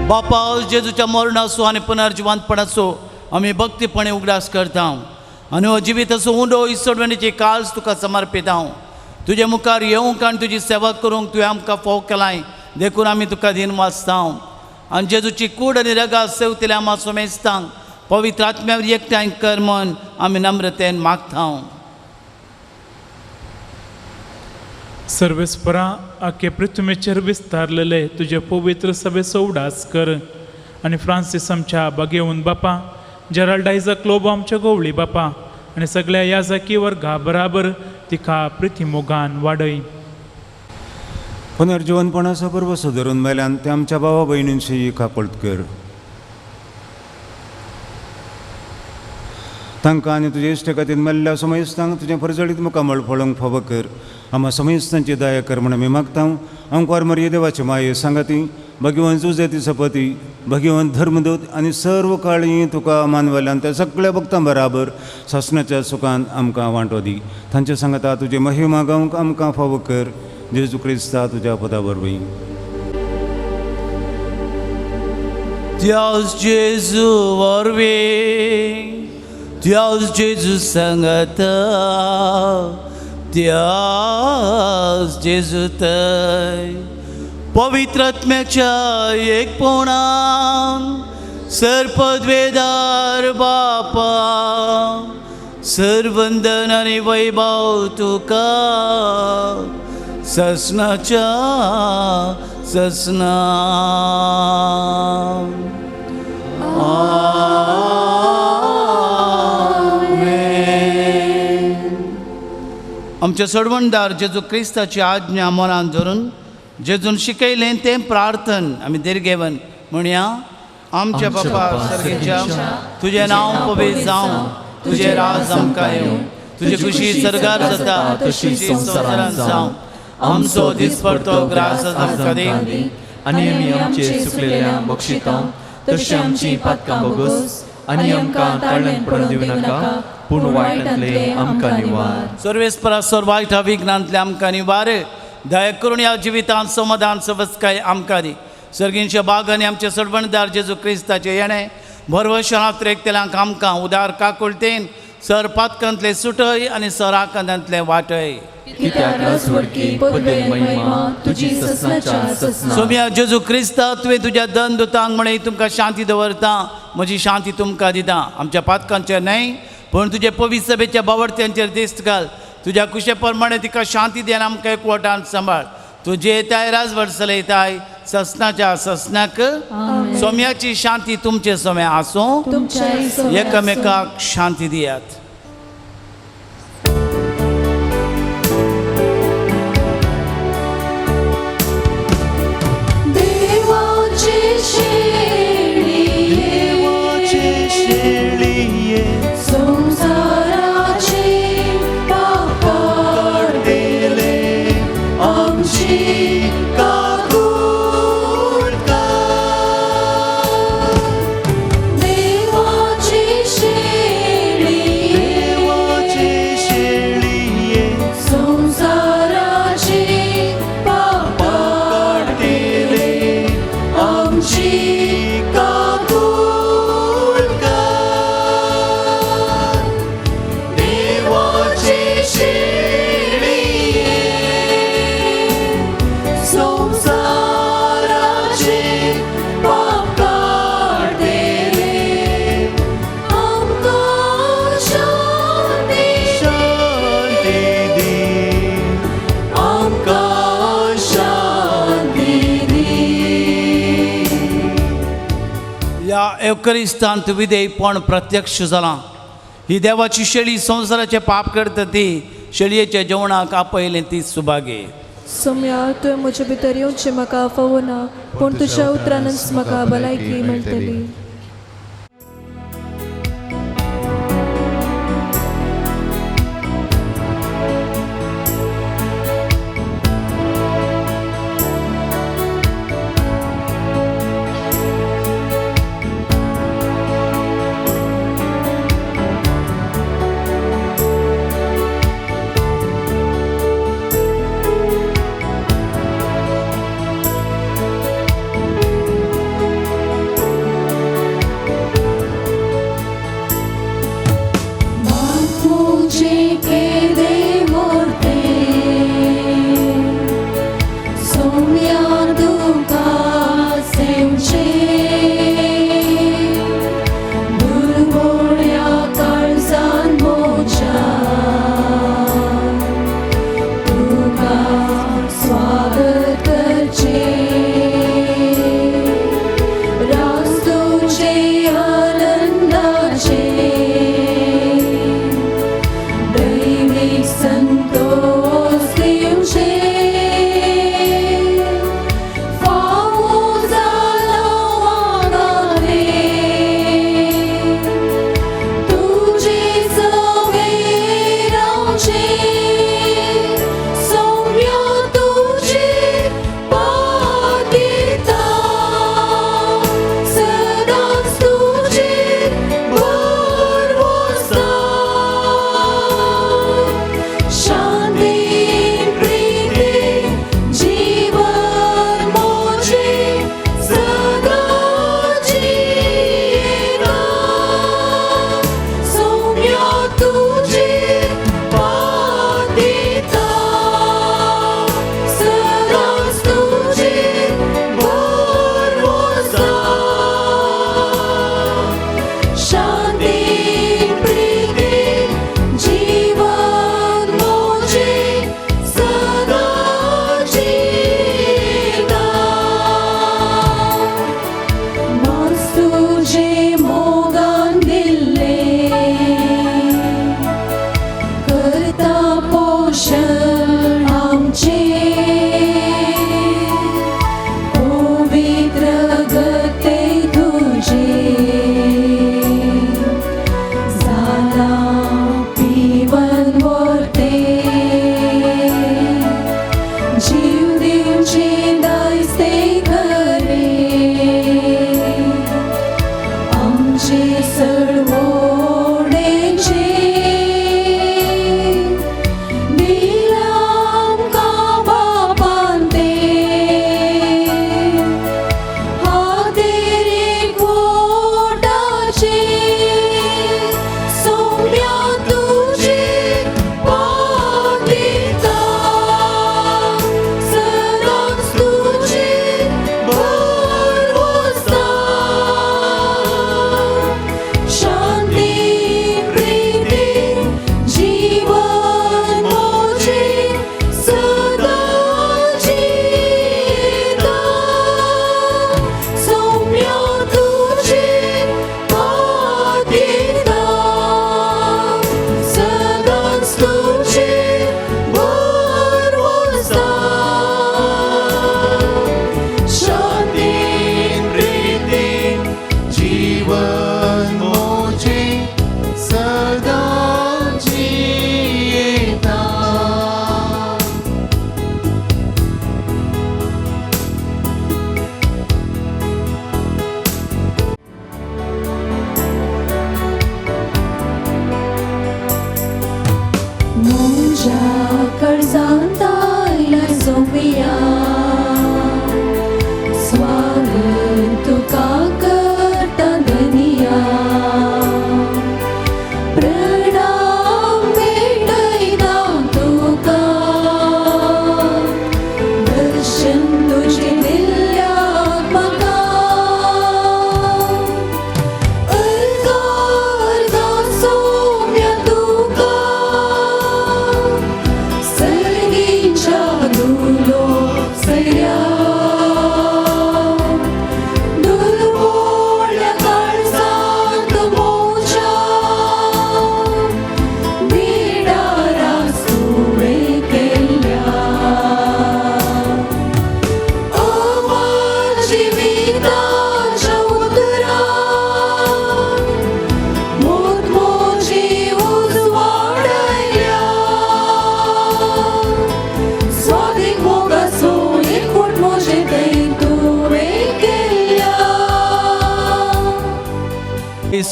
[SPEAKER 2] बापा जेजूच्या मरणाचो आनी पुनर्जिवंतपणाचो आमी भक्तीपणे उगडास करता आनी हो जिविताचो उंडो इसवणीची काळज तुका समर्पित हांव. तुजे मुखार येवंक आनी तुजी सेवा करूंक तुवें आमकां फोव केलाय देखून आमी तुका दिन वाचता आनी जेजूची कूड आनी रगा सेवतले आमा सोमेस्तांक पवित्र आत्म्यावर एकठांय कर म्हूण आमी नम्रतेन मागता.
[SPEAKER 9] सर्वेस्परा आखे पृथ्वीचेर विस्तारलेले तुझे पवित्र सभेचो उडास कर आनी फ्रांसीस आमच्या बागेऊन बापा जेराल्ड आयझक लोबो आमच्या गोवळी बापा आनी सगळ्या याजकी वर्गा बराबर तिका प्रिथिमोगान वाडय.
[SPEAKER 10] पुनर्जीवनपणाचो पर्व सुदारून मेल्यान ते आमच्या भावा भयणींची कापळट कर. तांकां आनी तुजे इश्ट खातीर मेल्ल्या समयस्तांक तुजें परजळीत मुखार मळफळोवंक फावो कर. आम्हा समयस्तांची दया कर म्हण आमी मागता. अंकुर मर्ये देवाचे माये सांगाती भगवंत जुजेती सपती भगवंत धर्मदूत आनी सर्व काळी तुका मानवेल्यान त्या सगळ्या भक्तां बराबर सासणाच्या सुखांत आमकां वांटो दी. तांचे सांगता तुजे महिमा गावंक आमकां फावो कर. जेजू क्रिस्ता तुज्या पदा वरवीं.
[SPEAKER 2] Deus Jesu वरवीं Deus Jesu सांगता Deus Jesu थंय पवित्र आत्म्याच्या एकपणान सर्पद्वेदार बापा सर्वंदन आनी वैभव तुका ससनाच्या ससना. आमचे सोडवणदार जेजू क्रिस्ताची आज्ञा मनान धरून जेजून शिकयलें तें प्रार्थन आमी दीर्घेवन म्हणया. आमच्या बापा सर्गेच्या तुजें नांव पवित्र जावं तुजें राज आमकां येवं तुजी खुशी सरगार जाता तशी संवसारांत जावं. आमचो दिसपडतो ग्रास आमकां दी
[SPEAKER 6] आनी आमी आमचे चुकलेल्या बक्षितां तशी आमची पातकां बोगस आनी आमकां ताळ्यान पडून दिवं नाका पूण वायटांतले आमकां निवार.
[SPEAKER 2] सर्वेस्परा सर्वायटा विघ्नांतले आमकां निवार. दया करून ह्या जिवितांत समाधान सवस्काय आमकां दी. सर्गींच्या बागांनी आमचे सोडवणदार जेजू क्रिस्ताचे येणे भरवशांत रेखतेल्यांक आमकां उदार काकुळतेन सर पातकांतले सुटय आनी सराकांतांतले वाटय. सोम्या जेजू क्रिस्ता तुवें तुज्या दन दुतांक म्हणे तुमकां शांती दवरता म्हजी शांती तुमकां दिता. आमच्या पातकांचेर न्हय पूण तुजे पवित्र सभेच्या बावडत्यांचेर दिश्ट घाल. तुज्या कुशे प्रमाणे तिका शांती दिवन आमकां एकवटान सांबाळ. तुजे येताय राजभर चलयताय ससनाच्या ससनाक. सोम्याची शांती तुमचे सोम्या आसूं एकामेकाक शांती दियात. एवकरिस्तांत विधेयपण प्रत्यक्ष जालां. ही देवाची शेळी संवसाराचे पाप करता ती शेळयेच्या जेवणाक आपयलें ती सुभागे.
[SPEAKER 11] सोम्या तुवें म्हजे भितर येवचें म्हाका फावो ना, पूण तुज्या उतरानच म्हाका भलायकी मेळटली.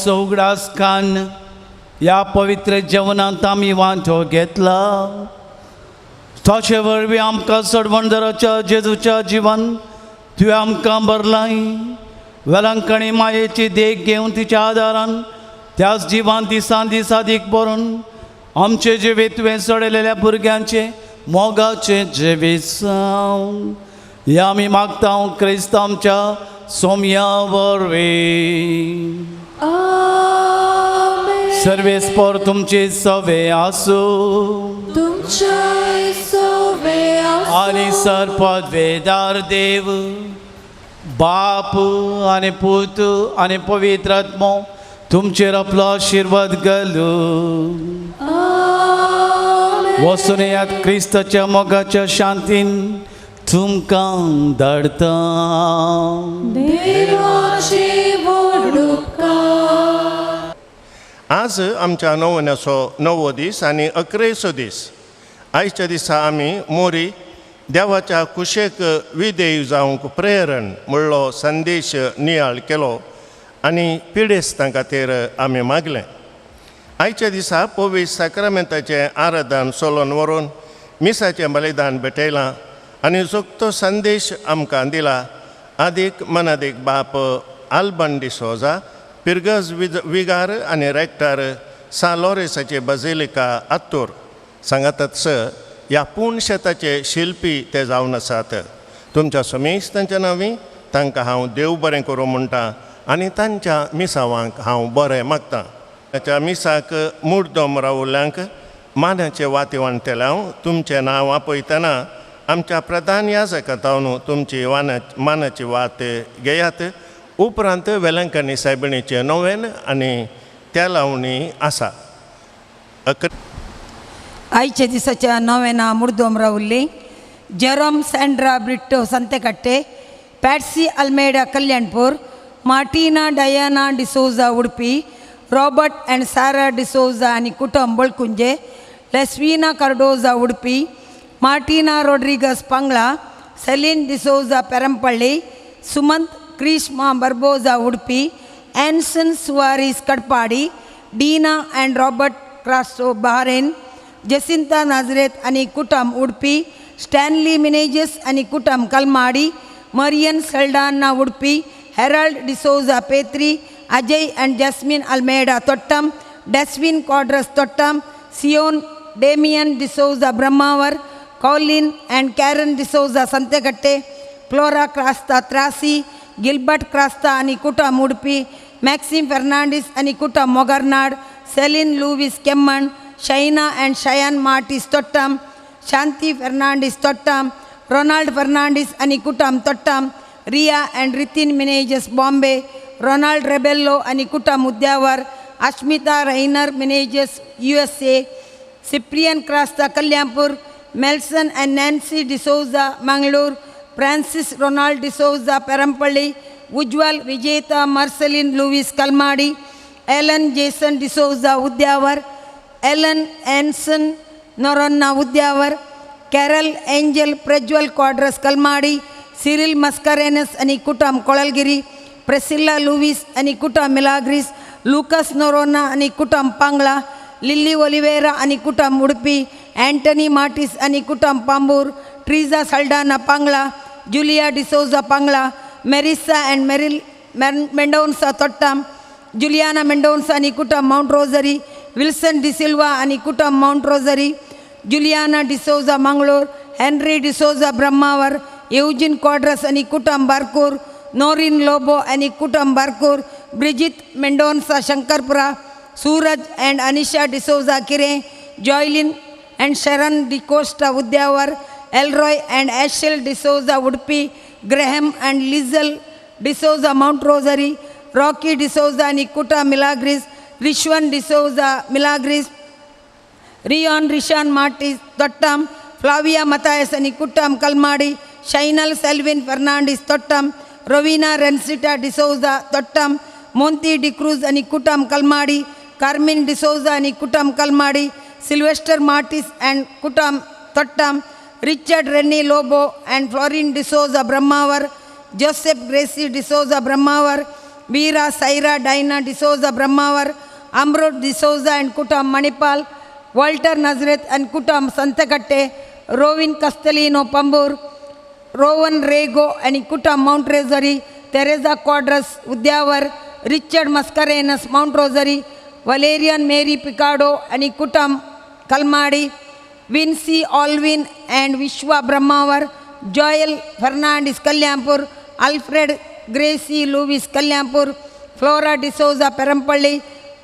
[SPEAKER 2] माणसं उगडास खान या पवित्र जेवणांत आमी वांटो घेतला ताचे वरवीं आमकां सडवंदराच्या जेजूच्या जिवन तुवें आमकां भरलाय वेलांकणी मायेची देख घेवन तिच्या आदारान त्याच जिवान दिसान दीस अदीक बरोवन आमचे जिवे तुवें सडलेल्या भुरग्यांचे मोगाचे जिवीसांव हे आमी मागता क्रिस्तांच्या सोम्या वरवीं सर्वेस्पर तुमची सवे आसूं
[SPEAKER 11] तुमचे सवे
[SPEAKER 2] आनी सर्पद्वेदार देव बाप आनी पूत आनी पवित्र आत्मो तुमचेर आपलो आशिर्वाद घालूं वचून येयात क्रिस्ताच्या मोगाच्या शांतीन तुमकां धाडटा
[SPEAKER 11] देवाचे व्हड उपकार.
[SPEAKER 1] आज आमच्या नवनाचो 9वो दीस आनी 11सो दीस आयच्या दिसा आमी मोरी देवाच्या कुशेक विधेय जावंक प्रेरण म्हणलो संदेश नियाळ केलो आनी पिडेस्तां खातीर आमी मागलें. आयच्या दिसा पवित्र साक्रामेंताचें आराधन चलोवन व्हरून मिसाचें बलिदान भेटयलां आनी जोगतो संदेश आमकां दिला. आदीक मनादीक बाप आल्बन डिसोजा पिर्गस विगार आनी रेक्टर सालोरेसाचे बझिलिका आत्तूर सांगातात ह्या पुणशेताचे शिल्पी ते जावन आसात. तुमच्या समेस्तांच्या नांवी तांकां हांव देव बरें करूं म्हणटा आनी तांच्या मिसावांक हांव बरें मागतां. ताच्या मिसाक मुर्दोम रावल्यांक मानाचें वातिवंटेल्यांव तुमचें नांव आपयतना आमच्या प्रधान याजकांतावन तुमची मानाची वात घेयात. उपरांत वेलंकणी सायबिणीचें नोवेन आनी त्या लावणी आसा.
[SPEAKER 12] आयच्या दिसाच्या नोवेना मुर्दोम रावल्ली Jerome Sandra Britto Santekatte Patsy Almeida Kalyanpur Martina Diana D'Souza Udupi Robert and Sara D'Souza आनी कुटुंब Balkunje Leswina Cardoza Udupi Martina Rodrigues Pangala Celine D'Souza Perampalli Sumanth Krishma Barboza Udupi Anson Suares Kadapadi Dina and Robert Crasto Bahrain Jacinta Nazareth आनी कुटुंब उडपी स्टॅनली मिनेजेस आनी कुटुंब Kalmadi Marian Saldanha Udupi Harold D'Souza Petri Ajay and Jasmine Almeida Thottam Deswin Quadros तोट्टम सियोन Damian D'Souza Brahmavar Colin and Karen D'Souza Santekatte Flora Crasta Trasi Gilbert Crasta आनी कुटुंब Udupi Maxim Fernandes आनी कुटुंब Mogarnad Celine Lewis Kemmannu Shaina and Shayan Martis Thottam Shanti Fernandes Thottam Ronald Fernandes आनी कुटुंब तोट्टम रिया अँड रितीन Menezes Bombay Ronald Rebello आनी कुटुंब Udyavar Ashmita Rainer Menezes USA Cyprian Crasta Kalyanpur Melson and Nancy D'Souza Mangalore Francis Ronald D'Souza Perampalli Ujjwal Vijetha Marcelin Lewis Kalmadi Allen Jason D'Souza Udyavar Allen Anson Noronha Udyavar Carol Angel Prajwal Quadros Kalmadi Cyril Mascarenhas आनी कुटुंब कोळलगिरी प्रेसिल्ला Lewis आनी कुटुंब Milagres Lucas Noronha आनी कुटुंब पांगळा लिली ओलिवेरा आनी कुटुंब उडपी एंटनी मार्टिस आनी कुटुंब Pambur Treeza Saldanha Pangala Julia D'Souza Pangala Merisa and Meryl Mendonca Thottam Juliana Mendonca आनी कुटुंब माउंट रोझरी विल्सन डिसिल्वा आनी कुटुंब Mount Rosary Juliana D'Souza Mangalore Henry D'Souza Brahmavar Eugene Quadros आनी कुटुंब बारकूर नोरिन लोबो आनी कुटुंब Barkur Bridget Mendonca Shankarpura Suraj and Anisha D'Souza Kire Joylin and Sharan D'Costa Udyavar Elroy and Ashel D'Souza Udupi Graham and Lizel D'Souza Mount Rosary Rocky D'Souza आनी कुटुंब Milagres Rishwan D'Souza Milagres Riyon Rishan Martis Thottam Flavia Mathias आनी कुटुंब Kalmadi Shainal Selwyn Fernandes Thottam Rovina Rencita D'Souza Thottam Monty D'Cruz आनी कुटुंब Kalmadi carmine D'Souza आनी कुटुंब Kalmadi Sylvester Martis and कुटुंब Thottam Richard Renee Lobo and Florine D'Souza Brahmavar Joseph Gracy D'Souza Brahmavar Veera Saira Daina D'Souza Brahmavar, Amrut D'Souza and Kutam Manipal, Walter Nazareth and Kutam Santakatte, Rovin Castellino Pambur, Rowan Rego and Kutam Mount Rosary, Teresa Quadras Udyavar, Richard Mascarenas Mount Rosary, Valerian Mary Picardo and Kutam Kalmadi, Vinci Alvin and Vishwa Brahmavar, Joel Fernandez Kalyampur, Alfred Gracie Louis Kalyampur, Flora D'Souza Perampalli,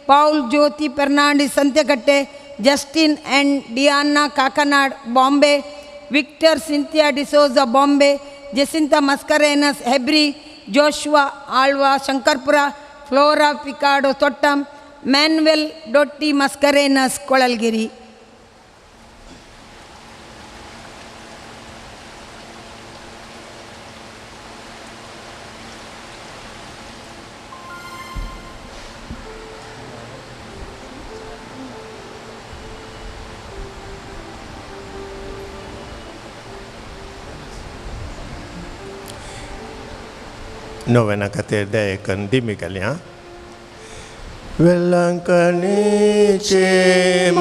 [SPEAKER 12] Paul Jyoti Fernandez Santyakatte, Justin and Diana Kakanad Bombay, Victor Cynthia D'Souza Bombay, Jacinta Mascarenas Hebri, Joshua Alva Shankarpura, Flora Picardo Tottam, Manuel Dotti Mascarenas Kolalgiri.
[SPEAKER 1] Novena Catedra con Dimicalia. Velankani Chemaye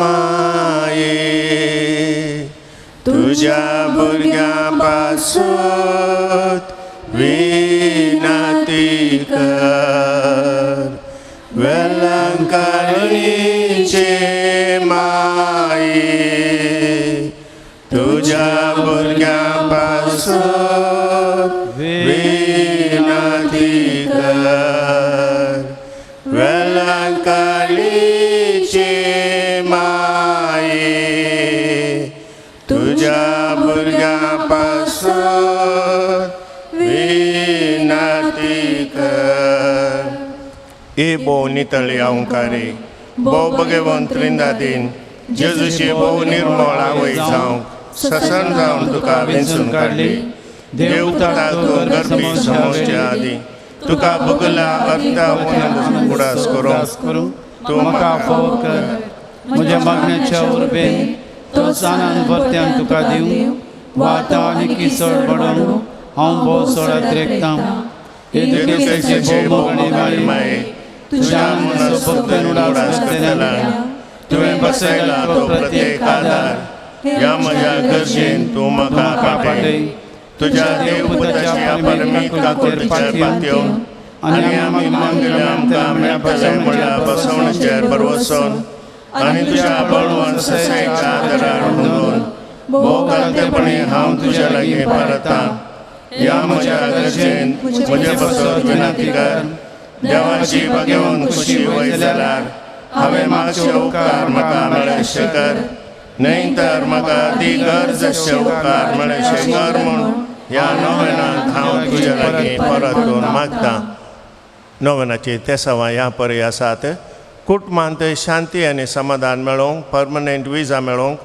[SPEAKER 1] Tuja Burgya Pasut Vinati Kar Velankani Chemaye Tuja Burgya Pasut Vinati Kar Velankali Chemaye Tuja Burga Pasut Vinati Kar Ibo Nitali Aungkari Bo Bhagavan Trindadin Jezushi Bo Nirmala Waisang Sasan Zaun Tuka Vinsun Karli Devta Ko Garbi Samosjadi तुका बगला अर्धा होऊन उडास करो
[SPEAKER 13] तू म्हाका फोव कर म्हज्या मागण्याच्या उर्बेन तो सानान वर्त्यान तुका दिवं वाता आनी किसळ पडोवन हांव भोव सोडात रेखतां एदुकेचे भोवगणी माये तुज्या मनाचो भक्तन उडास करतला तुवें बसयला तो प्रत्येक आदार ह्या म्हज्या गरजेन तूं म्हाका पापडय तुझ्या देवपुताच्या परमेका कोटीचेर पातयो आनी आमी मागल्या आमकां मेळपाचें म्हणल्यार बसवणेचेर बरवसून आनी तुज्या बळवंत सैच्या आदारार म्हणून भोव घालतेपणी हांव तुज्या लागीं परतां ह्या म्हज्या गरजेन म्हजे बसत विनंती कर देवाची भाग्यवन खुशी वय जाल्यार हांवें मागचे उपकार म्हाका मेळशे कर न्हय तर म्हाका ती गरज अशे उपकार मेळशे कर म्हूण ह्या नोवेनांत हांव तुज्या लागीं परत करून मागतां. नोवेनाची तेसावां ह्या परी आसात. कुटुंबांत शांती आनी समाधान मेळोवंक, पर्मनंट विजा मेळोवंक,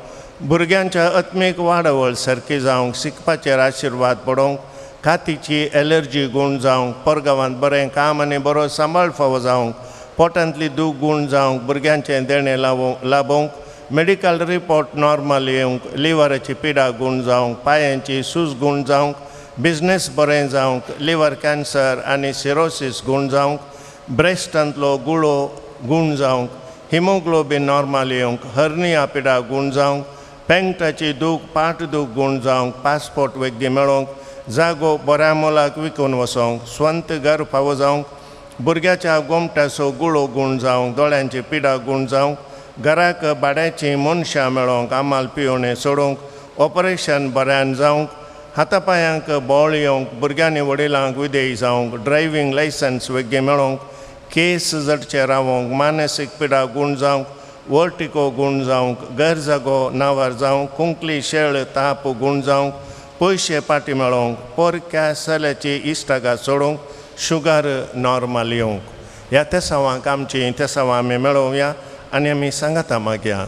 [SPEAKER 13] भुरग्यांच्या आत्मीक वाडवळ सारकी जावंक, शिकपाचेर आशिर्वाद पडोवंक, खातीची एलर्जी गूण जावंक, परगांवांत बरें काम आनी बरो सांबाळ फावो जावंक, पोटांतली दूख गूण जावंक, भुरग्यांचें देणें लाबोवंक, मेडिकल रिपोर्ट नॉर्मल येवंक, लिव्हराची पिडा गूण जावंक, पांयांची सूज गूण जावंक, बिझनेस बरें जावंक, लिव्हर कॅन्सर आनी सिरोसीस गूण जावंक, ब्रेस्टांतलो गुळो गूण जावंक, हिमोग्लोबीन नॉर्मल येवंक, हर्निया पिडा गूण जावंक, पेंगटाची दूख पाट दूख गूण जावंक, पासपोर्ट वेगळी मेळोवंक, जागो बऱ्या मोलाक विकून वचोंक, स्वंत घर फावो जावंक, भुरग्याच्या गोमटाचो गुळो गूण जावंक, दोळ्यांची पिडा गूण जावंक, घराक भाड्याची मनशां मेळोवंक, आमाल पियोणें सोडूंक, ऑपरेशन बऱ्यान जावंक, हातापांयांक बोळ येवंक, भुरग्यांनी वडिलांक विदेय जावंक, ड्रायव्हिंग लायसन्स वेगळी मेळोवंक, केस जडचे रावंक, मानसीक पिडा गूण जावंक, वर्टिको गूण जावंक, घर जागो नावार जावंक, कुंकली शेळ ताप गूण जावंक, पयशे पाटी मेळोवंक, पोरक्या सल्याची इश्टागा सोडूंक, शुगर नॉर्मल येवंक. ह्या तेसावांक आमची तेसावां आमी मेळोवया आनी आमी सांगाता मागया.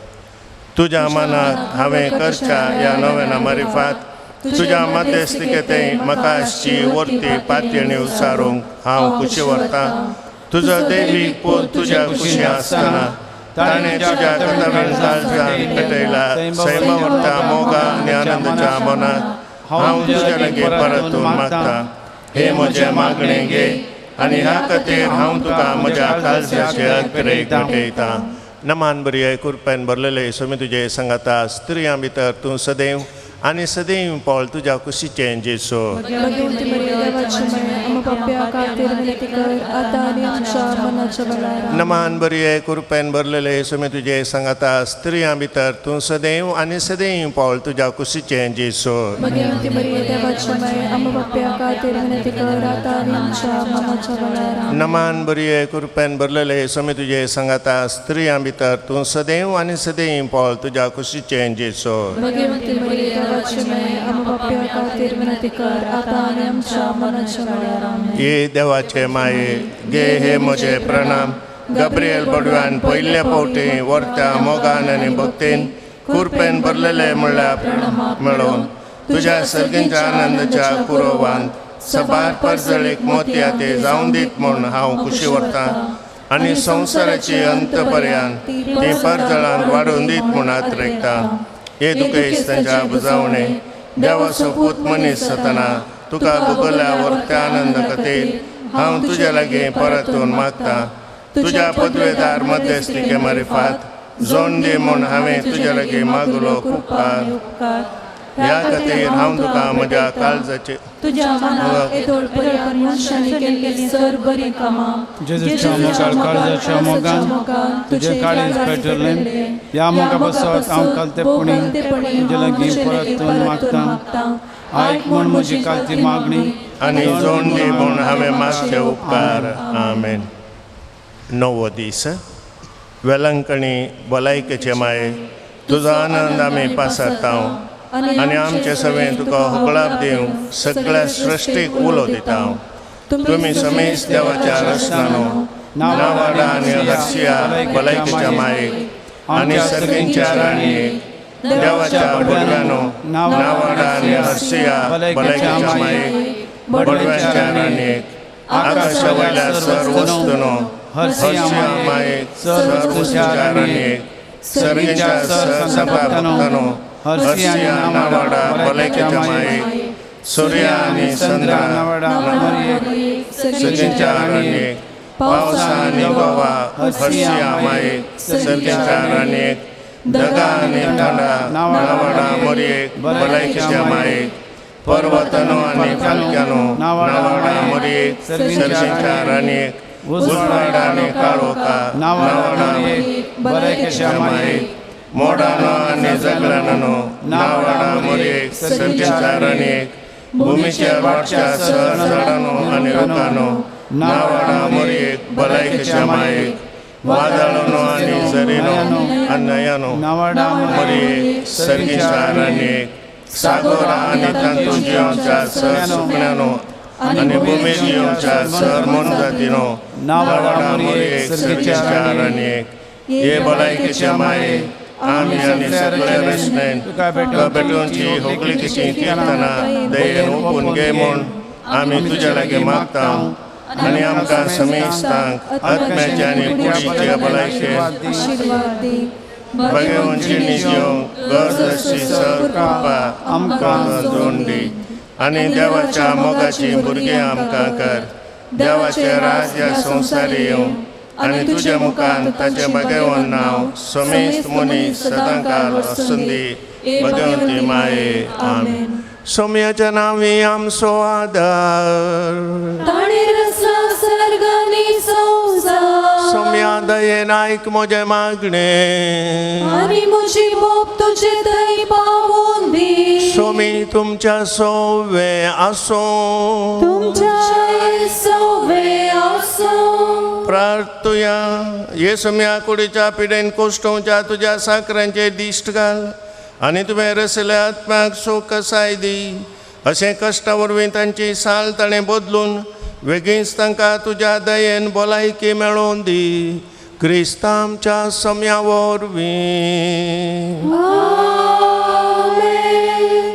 [SPEAKER 13] तुज्या मनात हांवें करच्या ह्या नोवेना मारिफात तुज्या मध्यस्थिकेतें म्हाका आसची वर्ती पातयणी उसारूंक हांव खुशी व्हरतां. तुजो दैवीक पूत तुज्या खुशी आसतना ताणें तुज्या कथावेन काळजान पेटयला सैम व्हरता मोगा आनी आनंदाच्या मनात हांव तुज्या लागीं परतून मागतां. हे म्हजे मागणें घे
[SPEAKER 1] आनी ह्या खातीर हांव तुका म्हज्या काळजाचे अग्रेक भेटयतां. नमान बरी आहे कृपेन भरलेले सोमी तुजे सांगाता स्त्रियां भितर तूं सदैव आनी सदैव पावल तुज्या कुशीचें जेसो.
[SPEAKER 11] भगवंती मरिया देवाची माय आम पाप्या खातीर विनंती कर आता आनी आमच्या मरणाच्या वेळार.
[SPEAKER 1] नमान बरी आहे कृपेन भरलेले सोमी तुजे सांगाता स्त्रियां भितर तूं सदैव आनी सदैव पावल तुज्या कुशीचें जेसो.
[SPEAKER 11] भगवंती मरिया देवाची माय आम पाप्या खातीर विनंती कर आता आनी आमच्या मरणाच्या वेळार.
[SPEAKER 1] नमान बरी आहे कृपेन भरलेले सोमी तुजे सांगाता स्त्रियां भितर तूं सदैव आनी सदैव पावल तुज्या कुशीचें जेसो.
[SPEAKER 11] भगवंती मरिया देवाची माय आम पाप्या खातीर विनंती कर आता आनी आमच्या मरणाच्या वेळार. आमेन.
[SPEAKER 1] ये देवाचे माये गे हे म्हजे प्रणाम. गब्रियल बडव्यान पयल्या फावटी वर्त्या मोगान आनी भक्तीन कृपेन भरलेले म्हणल्यार मेळोवन तुज्या सर्गींच्या आनंदाच्या कुरोवांत सबार परजळीक मोतया ते जावन दीत म्हूण हांव खुशी व्हरतां आनी संवसाराची अंत पर्यंत ती परजळांत वाडोवन दीत म्हूण आत्रेकतां. हे दुखेस्तांच्या बुजावणे देवाचो पूत मनीस जातना तुका भोगल्या वर्त्या आनंद खातीर हांव तुजे लागीं परत येवन मागतां. तुज्या पदवेदार मध्यस्थीके मारिफात जोड दी म्हूण हांवें तुजे लागीं मागलो उपकार. ह्या खातीर हांव तुका म्हज्या काळजाचे
[SPEAKER 11] तुज्या मनाक येदोळपर्यंत मनशांनी केल्ली सर बरी कामां
[SPEAKER 13] जेजूच्या मोगाळ काळजाच्या मोगान तुजे काळीज पेटरले. ह्या मोगा बसत हांव कालतेपणी तुजे लागीं परत येवन मागतां. आयक म्हूण म्हजी कालची मागणी
[SPEAKER 1] आनी जोड दी म्हूण हांवें मागचे उपकार. आमेन. नवो दीस वेलंकणी भलायकेचे माये तुजो आनंद आमी पासरतां आनी आमचे सवें तुका होकळाप दिवंक सगळ्या सृश्टीक उलो दिता. तुमी समेस देवाच्या रसनानो नावाडा आनी हर्शिया भलायकेच्या मायेक आनी सर्गींच्या राणयेक देवाच्या बडव्यानो नावाडा आनी हर्शिया भलायकेच्या मायेक बडव्यांच्या राणयेक आकाशा वयल्या सर वस्तुनो हर्शिया मायेक सर वस्तूच्या राणयेक सर्गींच्या सर सभा भक्तानो हर्शिया नावाडा भलायकेच्या मायेक सूर्या आनी चंद्रा सर्गींच्या राणयेक पावसा आनी गोवा हर्शिया मायेक सर्गींच्या राणयेक दगा आनी थंडा नावाडा मोरयेक भलायकेच्या मायेक पर्वतनो आनी फालक्यानो नावाडा मोरयेक सर्गींच्या राणयेक उजवाड आनी काळोखा नावाडा भलायकेच्या मायेक मोडानो आनी जगलानो नावाडा मोरयेक सर्गींच्या राणयेक भुमीच्या वाटच्या सर झाडानो आनी रुखानो नावाडा मोरयेक भलायकेच्या मायेक वादळानो आनी झरीनो अन्नयानो नावाडा मोरयेक सर्गींच्या राणयेक सागोरा आनी तांतून जिवच्या सर सुकण्यानो आनी भुमी जिवच्या सर मोनजातीनो नावाडा मोरयेक सर्गींच्या राणयेक. हे भलायकेच्या मायेक आमी आनी सगळे रचनेन तुका भेटोवची होगलीकेची कीर्तना दयेन ओपून घे म्हूण आमी तुजे लागीं मागतां आनी आमकां समेस्तांक आत्म्याचे आनी कुडीचे भलायके भगवंची निजोवंक गरजशी सर कृपा आमकां जोड दी आनी देवाच्या मोगाची भुरगीं आमकां कर. देवाचे राज्य संवसारी येवं आनी तुज्या मुखान ताचे भगवन नांव समेस्त मनीस सदांकाल आसूं दी भगवंती माये. आमेन. सोम्याच्या नांवी आमचो आदार सोम्या दयेन आयक म्हजे मागणे
[SPEAKER 11] आनी म्हजी मोप तुजे थंय पावोवन दी.
[SPEAKER 1] सोमी तुमच्या सोवे आसो प्रार्थुया. ये सोम्या कुडीच्या पिडेन कोश्टोवच्या तुज्या साकरांचे दिश्ट घाल आनी तुवें रसल्या आत्म्याक सोकसाय दी. अशें कश्टा वरवीं तांची साल ताणें बदलून वेगींच तांकां तुज्या दयेन भलायकी मेळोवन दी. क्रिस्ता आमच्या सोम्या वरवीं.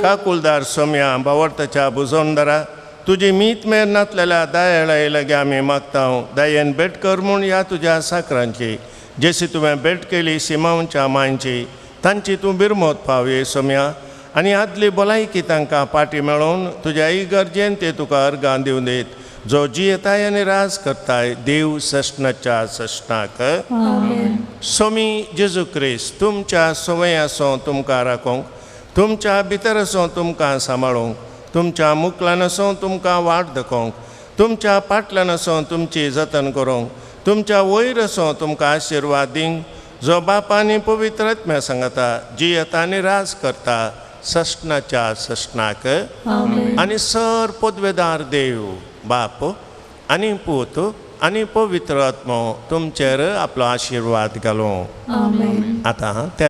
[SPEAKER 1] काकुलदार सोम्या बावर्ताच्या बुजोंदरा तुजी मीत मेर नातलेल्या दयाळाये लागीं आमी मागतां. दयेन भेट कर म्हूण ह्या तुज्या साकरांची जशी तुवें भेट केली सिमांच्या मांयची तांची तूं बिरमोत पावये सोम्या आनी आदली भलायकी तांकां पाटी मेळोवन तुज्या इगर्जेन ते तुका अर्गां दिवन दीत. जो जियेताय आनी राज करताय देव सशनाच्या सशनाक सोमी जेजू क्रिस्त तुमच्या सवय आसो तुमकां राखोंक तुमच्या भितर आसो तुमकां सांबाळूंक तुमच्या मुखल्यान आसो तुमकां वाट दाखोवंक तुमच्या फाटल्यान आसो तुमची जतन करूंक तुमच्या वयर आसो तुमकां आशिर्वाद दिवंक जो बापा आनी पवित्र आत्म्या सांगता जियेता आनी राज करता सशनाच्या सशनाक आनी सर पदवेदार देव बाप आनी पूत आनी पवित्र आत्मो तुमचेर आपलो आशिर्वाद घालूं आतां त्या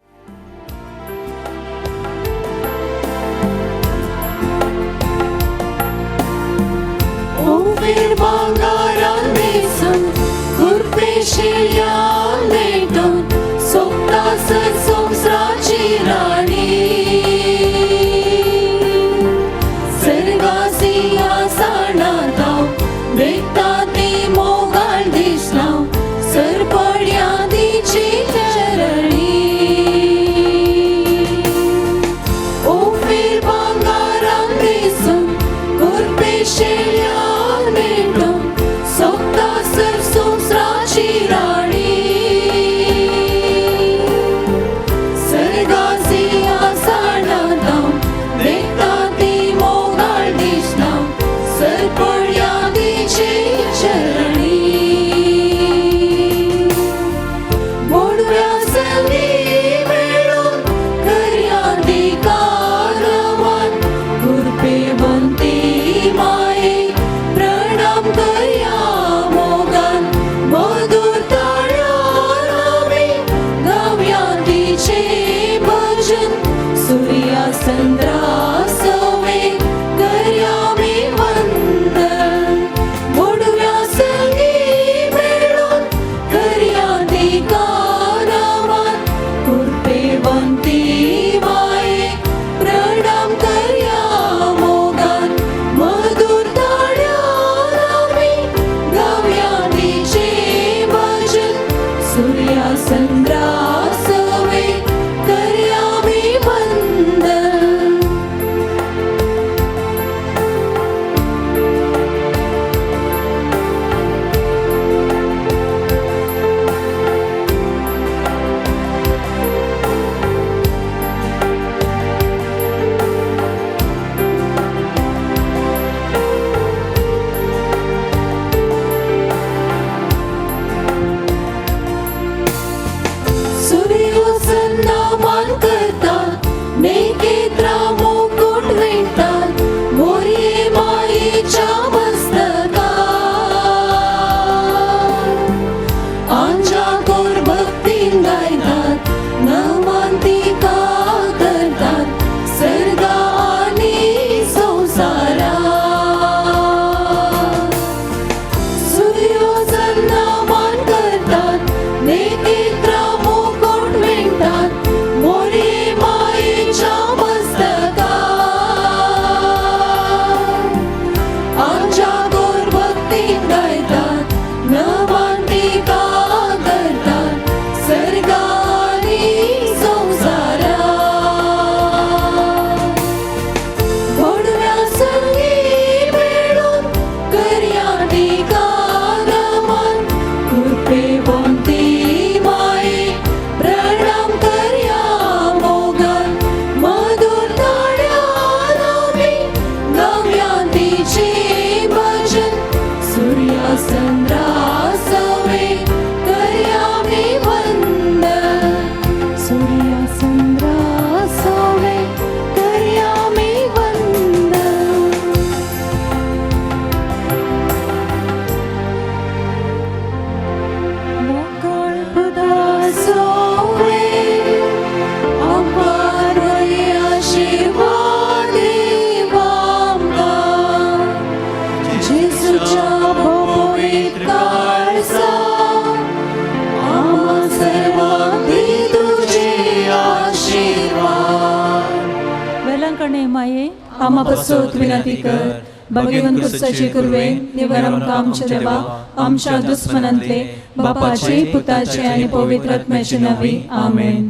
[SPEAKER 11] माये आम्हा पसोत विनंती कर भगवंत कुसाचे कुर्वे निवार आमकां आमचे देवा आमच्या दुश्मनांतले बापाचे पुताचे आणि पवित्र आत्म्याचे नावे आमेन.